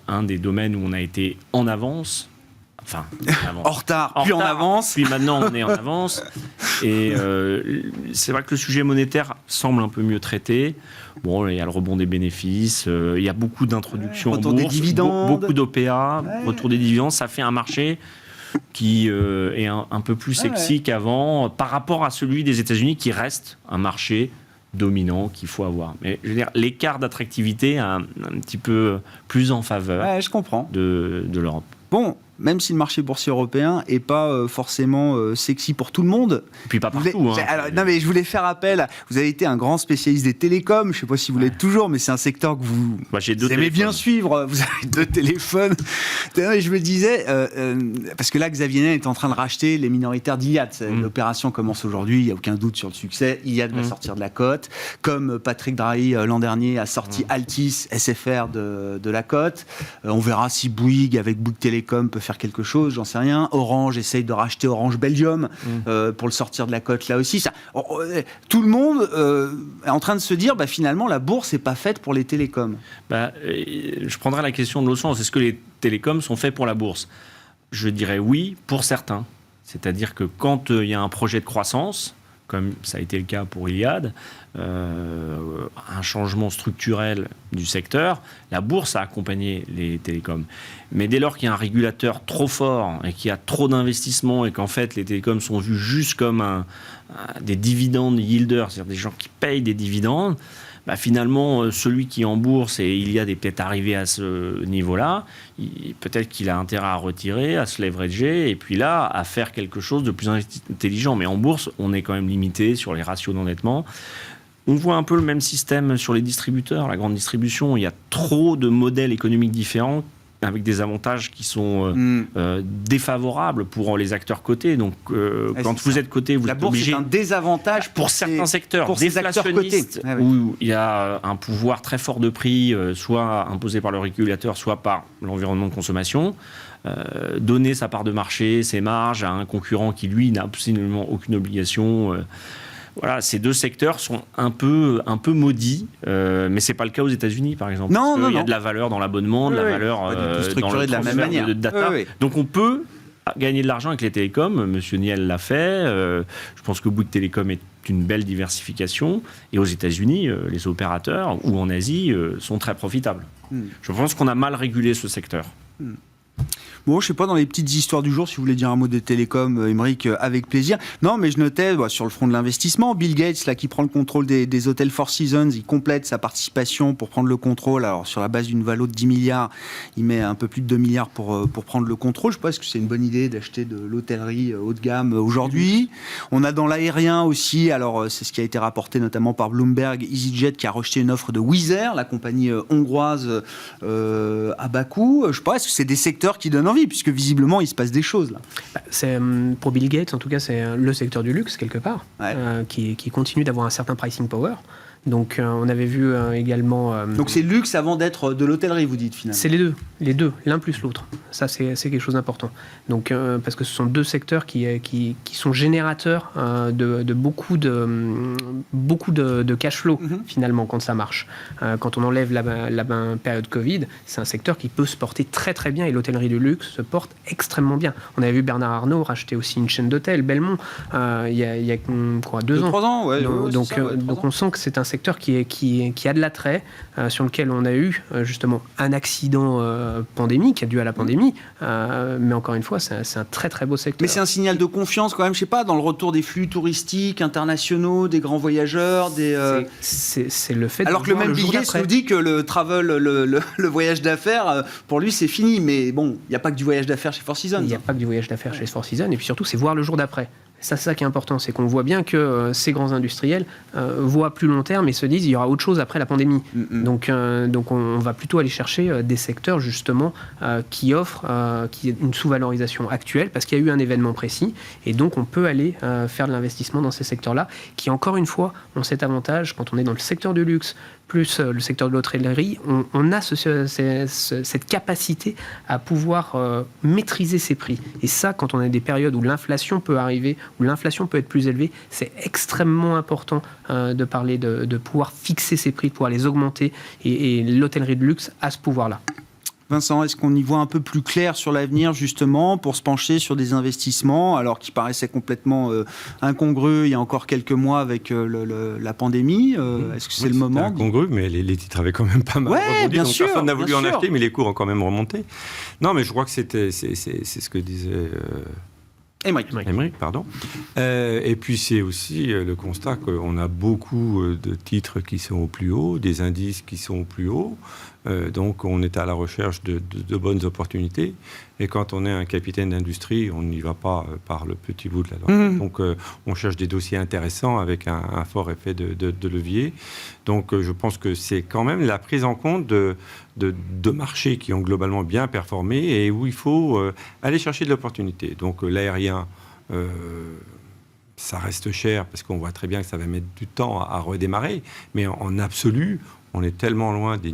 un des domaines où on a été en avance. Enfin, en retard, puis en avance. Puis maintenant, on est en avance. Et c'est vrai que le sujet monétaire semble un peu mieux traité. Bon, il y a le rebond des bénéfices, il y a beaucoup d'introductions en bourse, des dividendes. Beaucoup d'OPA, retour des dividendes. Ça fait un marché qui est un peu plus sexy qu'avant par rapport à celui des États-Unis, qui reste un marché dominant qu'il faut avoir. Mais je veux dire, l'écart d'attractivité est un petit peu plus en faveur je comprends. de l'Europe. Bon, même si le marché boursier européen n'est pas forcément sexy pour tout le monde. Et puis pas partout. Non, mais je voulais faire appel. Vous avez été un grand spécialiste des télécoms. Je ne sais pas si vous l'êtes toujours, mais c'est un secteur que vous aimez bien suivre. Vous avez 2 téléphones. Et je me disais, parce que là, Xavier Niel est en train de racheter les minoritaires d'Iliad. L'opération commence aujourd'hui, il n'y a aucun doute sur le succès. Iliad va sortir de la cote. Comme Patrick Drahi, l'an dernier, a sorti Altice, SFR de la cote. On verra si Bouygues, avec Bouygues Télécom, peut faire quelque chose, j'en sais rien. Orange essaye de racheter Orange Belgium pour le sortir de la cote là aussi. Tout le monde est en train de se dire finalement la bourse n'est pas faite pour les télécoms. Je prendrai la question de l'autre sens. Est-ce que les télécoms sont faits pour la bourse ? Je dirais oui pour certains. C'est-à-dire que quand il y a un projet de croissance, comme ça a été le cas pour Iliad, un changement structurel du secteur, la bourse a accompagné les télécoms. Mais dès lors qu'il y a un régulateur trop fort et qu'il y a trop d'investissements et qu'en fait les télécoms sont vus juste comme des dividendes yielders, c'est-à-dire des gens qui payent des dividendes, finalement, celui qui est en bourse, et Iliad est peut-être arrivé à ce niveau-là, peut-être qu'il a intérêt à retirer, à se leverager, et puis là, à faire quelque chose de plus intelligent. Mais en bourse, on est quand même limité sur les ratios d'endettement. On voit un peu le même système sur les distributeurs, la grande distribution. Il y a trop de modèles économiques différents avec des avantages qui sont défavorables pour les acteurs cotés. Donc, quand vous êtes coté, vous la êtes bourse obligé... est un désavantage pour certains secteurs pour ces acteurs cotés. déflationnistes, où il y a un pouvoir très fort de prix, soit imposé par le régulateur, soit par l'environnement de consommation. Donner sa part de marché, ses marges à un concurrent qui, lui, n'a absolument aucune obligation. Voilà, ces deux secteurs sont un peu maudits, mais c'est pas le cas aux États-Unis, par exemple. Il y a de la valeur dans l'abonnement, de la valeur dans le de la même transfert manière. de data. Donc on peut gagner de l'argent avec les télécoms. Monsieur Niel l'a fait. Je pense que Bouygues Télécom est une belle diversification. Et aux États-Unis, les opérateurs ou en Asie sont très profitables. Je pense qu'on a mal régulé ce secteur. Bon, je sais pas, dans les petites histoires du jour, si vous voulez dire un mot des télécoms, Aymeric, avec plaisir. Non, mais je notais, sur le front de l'investissement, Bill Gates, là, qui prend le contrôle des hôtels Four Seasons, il complète sa participation pour prendre le contrôle. Alors, sur la base d'une valo de 10 milliards, il met un peu plus de 2 milliards pour prendre le contrôle. Je sais pas, est-ce que c'est une bonne idée d'acheter de l'hôtellerie haut de gamme aujourd'hui? On a dans l'aérien aussi, alors c'est ce qui a été rapporté notamment par Bloomberg, EasyJet qui a rejeté une offre de Wizz Air, la compagnie hongroise à bas coût. Je sais pas, est-ce que c'est des secteurs qui donnent envie, puisque visiblement il se passe des choses là. C'est, pour Bill Gates, en tout cas, c'est le secteur du luxe quelque part, qui continue d'avoir un certain pricing power. Donc on avait vu également... Donc c'est luxe avant d'être de l'hôtellerie, vous dites finalement? C'est les deux, l'un plus l'autre. Ça c'est quelque chose d'important. Donc parce que ce sont deux secteurs qui sont générateurs de beaucoup de cash flow finalement quand ça marche. Quand on enlève la période Covid, c'est un secteur qui peut se porter très très bien et l'hôtellerie de luxe se porte extrêmement bien. On avait vu Bernard Arnault racheter aussi une chaîne d'hôtels, Belmont, il y a quoi, 2 ans. 3 ans, ouais. Donc on sent que c'est un secteur qui a de l'attrait, sur lequel on a eu justement un accident pandémique dû à la pandémie, mais encore une fois, c'est un très très beau secteur. Mais c'est un signal de confiance quand même, je sais pas, dans le retour des flux touristiques internationaux, des grands voyageurs, c'est le fait. Alors que le même Bill Gates nous dit que le travel, le voyage d'affaires, pour lui c'est fini. Mais bon, il n'y a pas que du voyage d'affaires chez Four Seasons. Il n'y a pas que du voyage d'affaires chez Four Seasons, et puis surtout, c'est voir le jour d'après. C'est ça qui est important, c'est qu'on voit bien que ces grands industriels voient plus long terme et se disent il y aura autre chose après la pandémie. Donc on va plutôt aller chercher des secteurs justement qui offrent une sous-valorisation actuelle parce qu'il y a eu un événement précis et donc on peut aller faire de l'investissement dans ces secteurs-là qui encore une fois ont cet avantage quand on est dans le secteur du luxe plus le secteur de l'hôtellerie, on a cette capacité à pouvoir maîtriser ses prix. Et ça, quand on a des périodes où l'inflation peut arriver, où l'inflation peut être plus élevée, c'est extrêmement important de parler de pouvoir fixer ses prix, de pouvoir les augmenter. Et l'hôtellerie de luxe a ce pouvoir-là. Vincent, est-ce qu'on y voit un peu plus clair sur l'avenir, justement, pour se pencher sur des investissements, alors qui paraissaient complètement incongrus il y a encore quelques mois avec la pandémie? Est-ce que c'est le moment? Incongru, mais les titres avaient quand même pas mal rebondi, bien donc sûr, personne n'a voulu en sûr. acheter, mais les cours ont quand même remonté. Non, mais je crois que c'est ce que disait... Aymeric, pardon. Et puis c'est aussi le constat qu'on a beaucoup de titres qui sont au plus haut, des indices qui sont au plus haut. Donc on est à la recherche de bonnes opportunités. Et quand on est un capitaine d'industrie, on n'y va pas par le petit bout de la langue. Donc on cherche des dossiers intéressants avec un fort effet de levier. Donc je pense que c'est quand même la prise en compte de marchés qui ont globalement bien performé et où il faut aller chercher de l'opportunité. Donc l'aérien, ça reste cher parce qu'on voit très bien que ça va mettre du temps à redémarrer. Mais en absolu, on est tellement loin des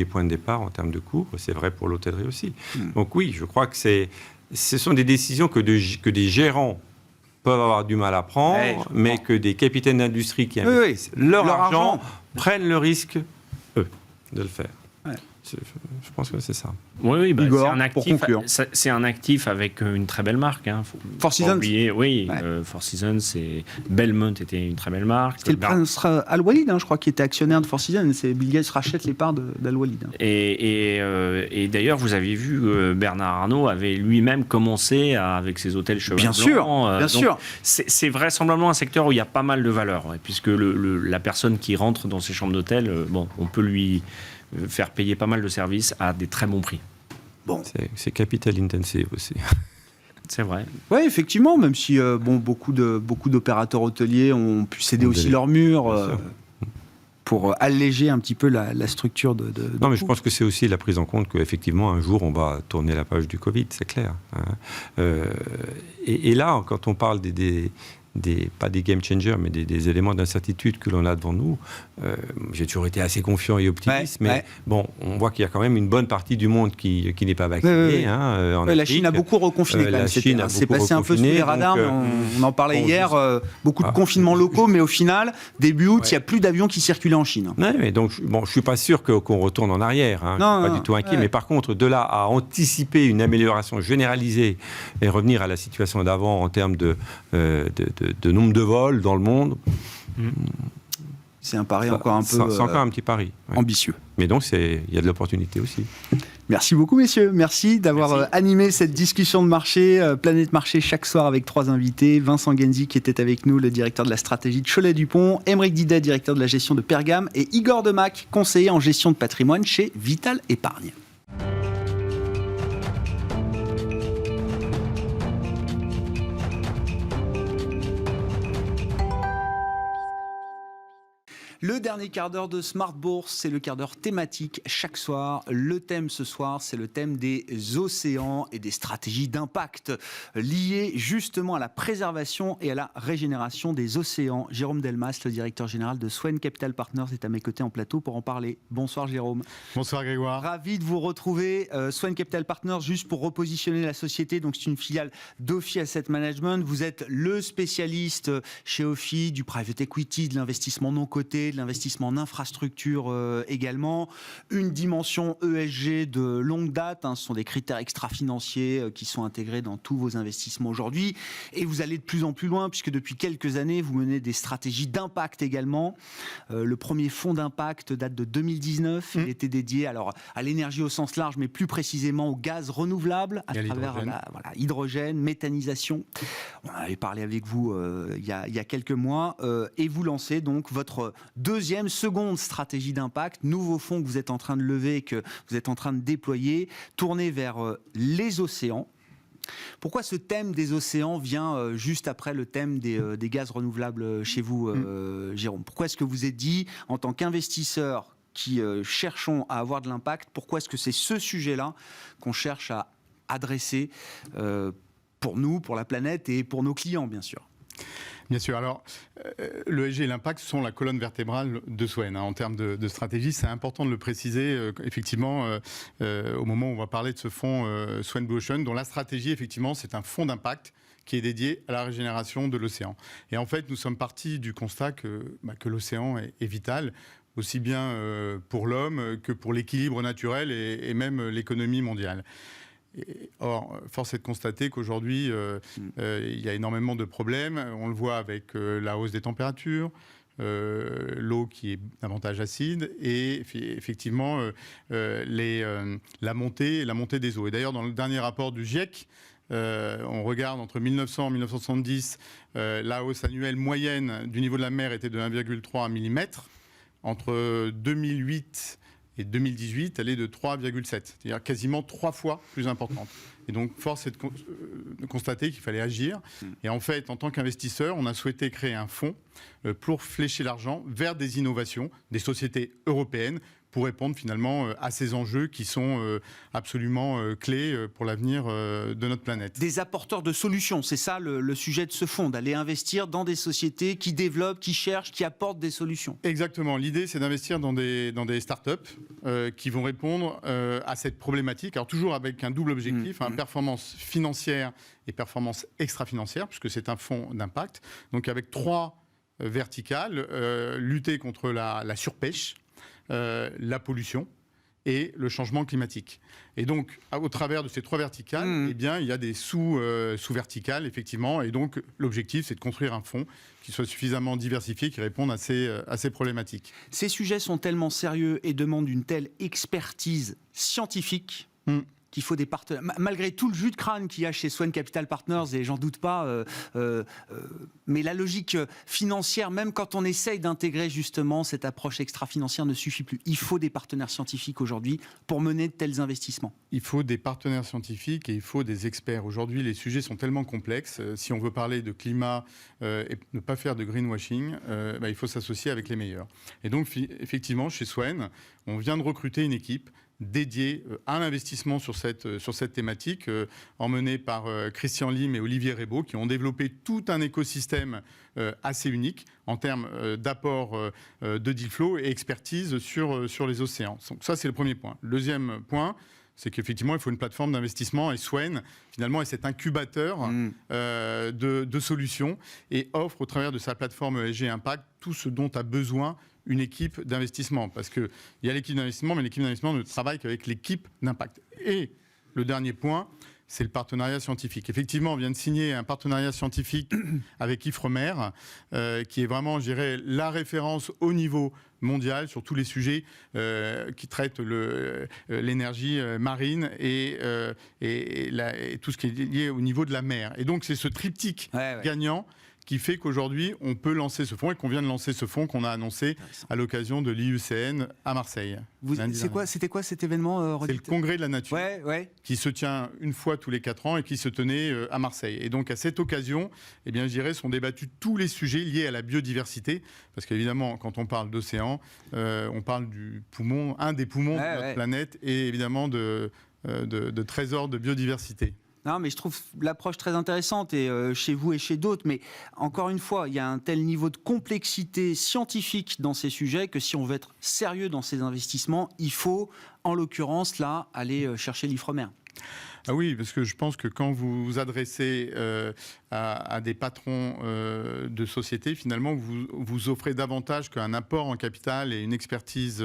points de départ en termes de cours. C'est vrai pour l'hôtellerie aussi. Donc oui, je crois que ce sont des décisions que des gérants peuvent avoir du mal à prendre, mais que des capitaines d'industrie qui investissent leur argent prennent le risque, eux, de le faire. Ouais. Je pense que c'est ça. Oui, bah, Igor, c'est un actif avec une très belle marque. Four Seasons. Four Seasons, Belmont était une très belle marque. C'était le prince Al Walid, je crois, qui était actionnaire de Four Seasons. Bill Gates rachète les parts d'Al Walid. Et d'ailleurs, vous avez vu, Bernard Arnault avait lui-même commencé avec ses hôtels Cheval Blanc. Bien sûr. C'est vraisemblablement un secteur où il y a pas mal de valeur, puisque la personne qui rentre dans ces chambres d'hôtel, on peut lui faire payer pas mal de services à des très bons prix. Bon. C'est capital intensive aussi. C'est vrai. Oui, effectivement, même si beaucoup d'opérateurs hôteliers ont pu céder aussi leurs murs. pour alléger un petit peu la structure de Non, mais je pense que c'est aussi la prise en compte qu'effectivement, un jour, on va tourner la page du Covid, c'est clair. Et là, quand on parle pas des game changers, mais des éléments d'incertitude que l'on a devant nous, j'ai toujours été assez confiant et optimiste, mais bon, on voit qu'il y a quand même une bonne partie du monde qui n'est pas vaccinée. La Chine a beaucoup reconfiné. C'est passé un peu sous les radars, on en parlait hier, beaucoup de confinements locaux, mais au final, début août, il n'y a plus d'avions qui circulaient en Chine. Ouais, mais donc, je ne suis pas sûr qu'on retourne en arrière, je ne suis pas du tout inquiet, mais par contre, de là à anticiper une amélioration généralisée et revenir à la situation d'avant en termes de nombre de vols dans le monde, c'est un pari encore un peu c'est encore un petit pari ambitieux. Mais donc il y a de l'opportunité aussi. Merci beaucoup messieurs, merci d'avoir animé cette discussion de marché, Planète Marché chaque soir avec 3 invités. Vincent Genzi qui était avec nous, le directeur de la stratégie de Cholet-Dupont, Aymeric Didet, directeur de la gestion de Pergame, et Igor Demac, conseiller en gestion de patrimoine chez Vital Épargne. Le dernier quart d'heure de Smart Bourse, c'est le quart d'heure thématique chaque soir. Le thème ce soir, c'est le thème des océans et des stratégies d'impact liées justement à la préservation et à la régénération des océans. Jérôme Delmas, le directeur général de Swen Capital Partners, est à mes côtés en plateau pour en parler. Bonsoir Jérôme. Bonsoir Grégoire. Ravi de vous retrouver. Swen Capital Partners, juste pour repositionner la société, donc c'est une filiale d'Ophi Asset Management. Vous êtes le spécialiste chez Ophi du private equity, de l'investissement non coté, de l'investissement en infrastructure également. Une dimension ESG de longue date, ce sont des critères extra-financiers qui sont intégrés dans tous vos investissements aujourd'hui. Et vous allez de plus en plus loin, puisque depuis quelques années, vous menez des stratégies d'impact également. Le premier fonds d'impact date de 2019. Il était dédié à l'énergie au sens large, mais plus précisément au gaz renouvelable, à travers hydrogène, méthanisation. On en avait parlé avec vous il y a quelques mois. Et vous lancez donc votre seconde stratégie d'impact, nouveau fonds que vous êtes en train de lever, que vous êtes en train de déployer, tourné vers les océans. Pourquoi ce thème des océans vient juste après le thème des gaz renouvelables chez vous, Jérôme? Pourquoi est-ce que vous êtes dit, en tant qu'investisseur qui cherchons à avoir de l'impact, pourquoi est-ce que c'est ce sujet-là qu'on cherche à adresser pour nous, pour la planète et pour nos clients, bien sûr? Bien sûr. Alors, l'ESG et l'impact sont la colonne vertébrale de Swen. En termes de stratégie, c'est important de le préciser. Effectivement, au moment où on va parler de ce fonds Swen Blue Ocean, dont la stratégie, effectivement, c'est un fonds d'impact qui est dédié à la régénération de l'océan. Et en fait, nous sommes partis du constat que l'océan est vital, aussi bien pour l'homme que pour l'équilibre naturel et même l'économie mondiale. Or, force est de constater qu'aujourd'hui, il y a énormément de problèmes. On le voit avec la hausse des températures, l'eau qui est davantage acide et effectivement la montée des eaux. Et d'ailleurs, dans le dernier rapport du GIEC, on regarde entre 1900 et 1970, la hausse annuelle moyenne du niveau de la mer était de 1,3 mm. Entre 2008 et 2018, elle est de 3,7, c'est-à-dire quasiment 3 fois plus importante. Et donc, force est de constater qu'il fallait agir. Et en fait, en tant qu'investisseur, on a souhaité créer un fonds pour flécher l'argent vers des innovations, des sociétés européennes, pour répondre finalement à ces enjeux qui sont absolument clés pour l'avenir de notre planète. Des apporteurs de solutions, c'est ça le sujet de ce fonds, d'aller investir dans des sociétés qui développent, qui cherchent, qui apportent des solutions. Exactement. L'idée, c'est d'investir dans des startups qui vont répondre à cette problématique. Alors toujours avec un double objectif, performance financière et performance extra-financière, puisque c'est un fonds d'impact. Donc avec 3 verticales, lutter contre la surpêche, la pollution et le changement climatique. Et donc, au travers de ces 3 verticales, eh bien, il y a des sous-verticales, effectivement. Et donc, l'objectif, c'est de construire un fonds qui soit suffisamment diversifié, qui réponde à ces problématiques. Ces sujets sont tellement sérieux et demandent une telle expertise scientifique qu'il faut des partenaires. Malgré tout le jus de crâne qu'il y a chez Swen Capital Partners, et j'en doute pas, mais la logique financière, même quand on essaye d'intégrer justement cette approche extra-financière, ne suffit plus. Il faut des partenaires scientifiques aujourd'hui pour mener de tels investissements. Il faut des partenaires scientifiques et il faut des experts. Aujourd'hui, les sujets sont tellement complexes. Si on veut parler de climat et ne pas faire de greenwashing, il faut s'associer avec les meilleurs. Et donc, effectivement, chez Swen, on vient de recruter une équipe dédié à l'investissement sur cette thématique, emmené par Christian Lim et Olivier Rebaud, qui ont développé tout un écosystème assez unique en termes d'apport de deal flow et expertise sur les océans. Donc ça, c'est le premier point. Le deuxième point, c'est qu'effectivement, il faut une plateforme d'investissement, et Swen, finalement, est cet incubateur de solutions et offre, au travers de sa plateforme ESG Impact, tout ce dont a besoin une équipe d'investissement. Parce qu'il y a l'équipe d'investissement, mais l'équipe d'investissement ne travaille qu'avec l'équipe d'impact. Et le dernier point, c'est le partenariat scientifique. Effectivement, on vient de signer un partenariat scientifique avec Ifremer, qui est vraiment, je dirais, la référence au niveau mondial sur tous les sujets qui traitent l'énergie marine et tout ce qui est lié au niveau de la mer. Et donc, c'est ce triptyque gagnant qui fait qu'aujourd'hui, on peut lancer ce fonds et qu'on vient de lancer ce fonds qu'on a annoncé à l'occasion de l'IUCN à Marseille. C'était quoi cet événement C'est le Congrès de la Nature qui se tient une fois tous les 4 ans et qui se tenait à Marseille. Et donc, à cette occasion, je dirais, sont débattus tous les sujets liés à la biodiversité. Parce qu'évidemment, quand on parle d'océan, on parle du poumon, un des poumons de notre planète, et évidemment de trésors de biodiversité. Non, mais je trouve l'approche très intéressante, et chez vous et chez d'autres. Mais encore une fois, il y a un tel niveau de complexité scientifique dans ces sujets que si on veut être sérieux dans ces investissements, il faut, en l'occurrence, là, aller chercher l'Ifremer. Ah oui, parce que je pense que quand vous vous adressez à des patrons de société, finalement, vous offrez davantage qu'un apport en capital et une expertise,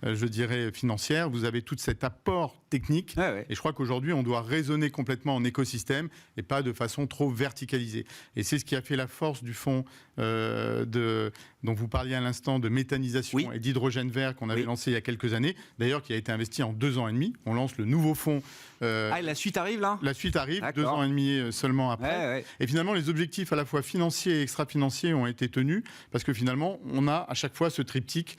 je dirais, financière. Vous avez tout cet apport technique. Et je crois qu'aujourd'hui, on doit raisonner complètement en écosystème et pas de façon trop verticalisée. Et c'est ce qui a fait la force du fonds dont vous parliez à l'instant, de méthanisation et d'hydrogène vert qu'on avait lancé il y a quelques années. D'ailleurs, qui a été investi en 2 ans et demi. On lance le nouveau fonds. La suite arrive là ? La suite arrive, 2 ans et demi seulement après. Et finalement, les objectifs à la fois financiers et extra-financiers ont été tenus parce que finalement, on a à chaque fois ce triptyque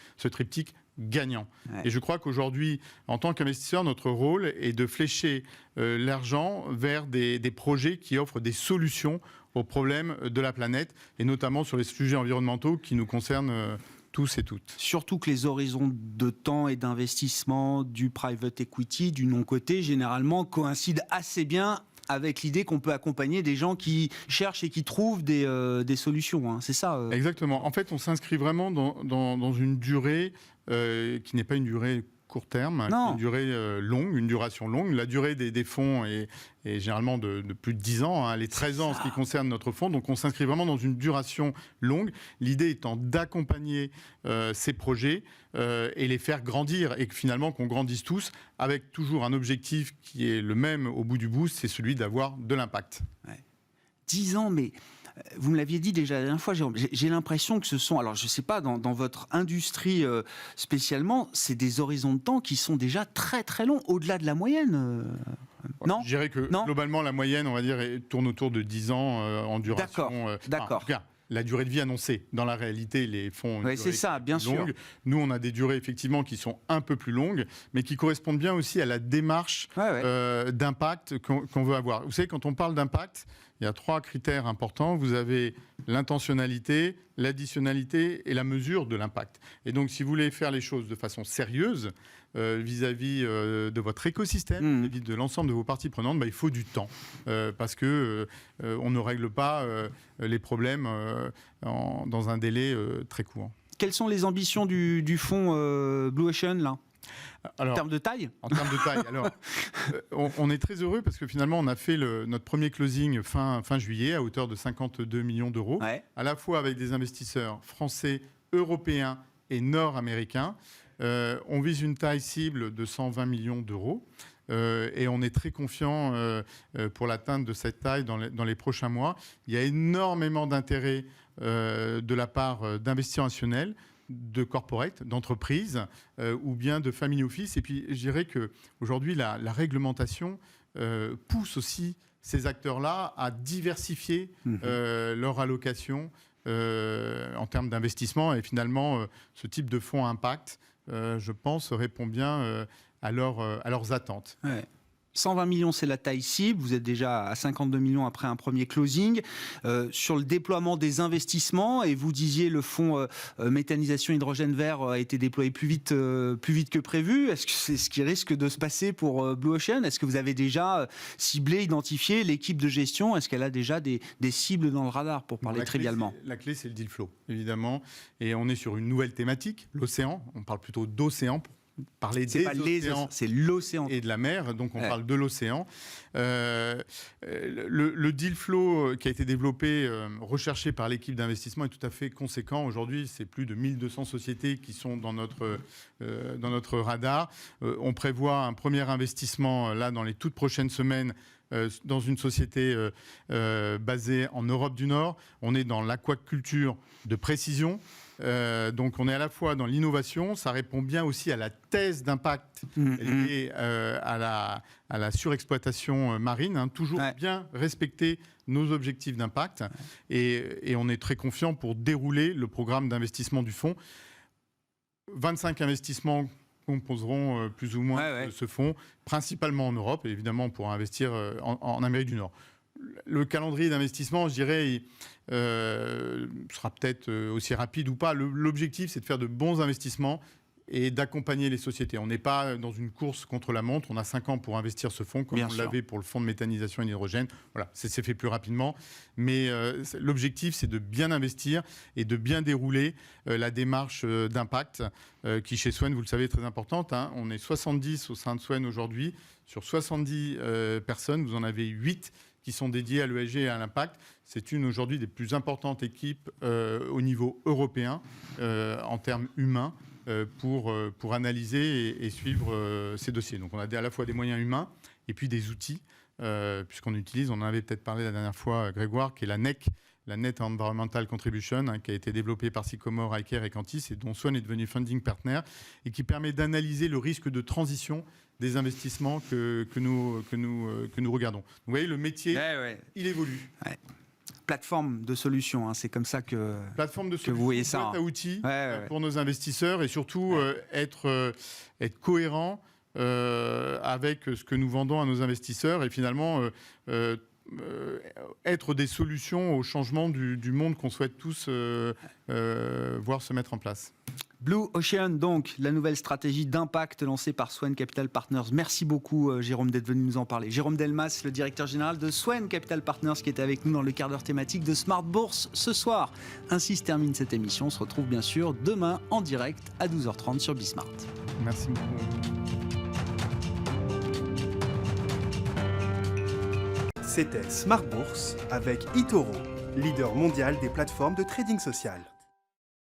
gagnant. Et je crois qu'aujourd'hui, en tant qu'investisseur, notre rôle est de flécher l'argent vers des projets qui offrent des solutions aux problèmes de la planète, et notamment sur les sujets environnementaux qui nous concernent tous et toutes. Surtout que les horizons de temps et d'investissement du private equity, du non-coté, généralement coïncident assez bien avec l'idée qu'on peut accompagner des gens qui cherchent et qui trouvent des solutions. Hein. C'est ça Exactement. En fait, on s'inscrit vraiment dans une durée qui n'est pas une durée court terme, une durée longue, une duration longue. La durée des fonds est généralement de plus de 10 ans, les 13 ans en ce qui concerne notre fonds. Donc on s'inscrit vraiment dans une duration longue. L'idée étant d'accompagner ces projets et les faire grandir, et que finalement qu'on grandisse tous avec toujours un objectif qui est le même au bout du bout, c'est celui d'avoir de l'impact. 10 ans, mais vous me l'aviez dit déjà la dernière fois, j'ai l'impression que ce sont, alors je ne sais pas, dans votre industrie spécialement, c'est des horizons de temps qui sont déjà très très longs, au-delà de la moyenne. Non ? Je dirais que globalement, la moyenne, on va dire, tourne autour de 10 ans en duration. D'accord. En tout cas, la durée de vie annoncée. Dans la réalité, les fonds ont une durée c'est ça, bien longue. sûr. Nous, on a des durées effectivement qui sont un peu plus longues, mais qui correspondent bien aussi à la démarche d'impact qu'on veut avoir. Vous savez, quand on parle d'impact, il y a 3 critères importants. Vous avez l'intentionnalité, l'additionnalité et la mesure de l'impact. Et donc, si vous voulez faire les choses de façon sérieuse, vis-à-vis de votre écosystème, vis-à-vis de l'ensemble de vos parties prenantes, il faut du temps. Parce que on ne règle pas les problèmes dans un délai très court. Quelles sont les ambitions du fonds Blue Ocean, là ? Alors, en termes de taille ? En termes de taille. Alors, on est très heureux parce que finalement, on a fait notre premier closing fin juillet à hauteur de 52 millions d'euros, à la fois avec des investisseurs français, européens et nord-américains. On vise une taille cible de 120 millions d'euros. Et on est très confiant pour l'atteinte de cette taille dans les prochains mois. Il y a énormément d'intérêt de la part d'investisseurs institutionnels, de corporate, d'entreprise ou bien de family office. Et puis, je dirais qu'aujourd'hui, la réglementation pousse aussi ces acteurs-là à diversifier leur allocation en termes d'investissement. Et finalement, ce type de fonds impact, je pense, répond bien à leurs attentes. Ouais. 120 millions, c'est la taille cible. Vous êtes déjà à 52 millions après un premier closing. Sur le déploiement des investissements, et vous disiez le fonds méthanisation hydrogène vert a été déployé plus vite que prévu. Est-ce que c'est ce qui risque de se passer pour Blue Ocean? Est-ce que vous avez déjà ciblé, identifié l'équipe de gestion? Est-ce qu'elle a déjà des cibles dans le radar, pour parler trivialement? La clé, c'est le deal flow, évidemment. Et on est sur une nouvelle thématique, l'océan. On parle plutôt d'océan pour parler des océans, c'est l'océan et de la mer, donc on parle de l'océan. Le deal flow qui a été développé, recherché par l'équipe d'investissement est tout à fait conséquent. Aujourd'hui, c'est plus de 1200 sociétés qui sont dans notre radar. On prévoit un premier investissement là dans les toutes prochaines semaines dans une société basée en Europe du Nord. On est dans l'aquaculture de précision. Donc on est à la fois dans l'innovation, ça répond bien aussi à la thèse d'impact liée à la surexploitation marine, toujours bien respecter nos objectifs d'impact. Et on est très confiant pour dérouler le programme d'investissement du fonds. 25 investissements composeront plus ou moins ce fonds, principalement en Europe, et évidemment on pourra investir en Amérique du Nord. Le calendrier d'investissement, je dirais, sera peut-être aussi rapide ou pas. L'objectif, c'est de faire de bons investissements et d'accompagner les sociétés. On n'est pas dans une course contre la montre. On a 5 ans pour investir ce fonds, comme on l'avait pour le fonds de méthanisation et d'hydrogène. Voilà, c'est fait plus rapidement. Mais l'objectif, c'est de bien investir et de bien dérouler la démarche d'impact qui, chez Swen, vous le savez, est très importante. On est 70 au sein de Swen aujourd'hui. Sur 70 personnes, vous en avez 8 qui sont dédiés à l'ESG et à l'impact. C'est une aujourd'hui des plus importantes équipes au niveau européen en termes humains pour analyser et suivre ces dossiers. Donc on a à la fois des moyens humains et puis des outils, puisqu'on utilise, on en avait peut-être parlé la dernière fois, Grégoire, qui est la NEC, la Net Environmental Contribution, qui a été développée par Sycomore, iCare et Cantis, et dont Swen est devenu funding partner, et qui permet d'analyser le risque de transition des investissements que nous regardons. Donc, vous voyez, le métier, il évolue. Ouais. Plateforme de solutions, c'est comme ça que vous voyez ça. Boîte à outils pour nos investisseurs, et surtout être cohérent avec ce que nous vendons à nos investisseurs, et finalement être des solutions au changement du monde qu'on souhaite tous voir se mettre en place. Blue Ocean, donc, la nouvelle stratégie d'impact lancée par Swen Capital Partners. Merci beaucoup, Jérôme, d'être venu nous en parler. Jérôme Delmas, le directeur général de Swen Capital Partners, qui était avec nous dans le quart d'heure thématique de Smart Bourse ce soir. Ainsi se termine cette émission. On se retrouve bien sûr demain en direct à 12h30 sur Bismart. Merci beaucoup. C'était Smart Bourse avec eToro, leader mondial des plateformes de trading social.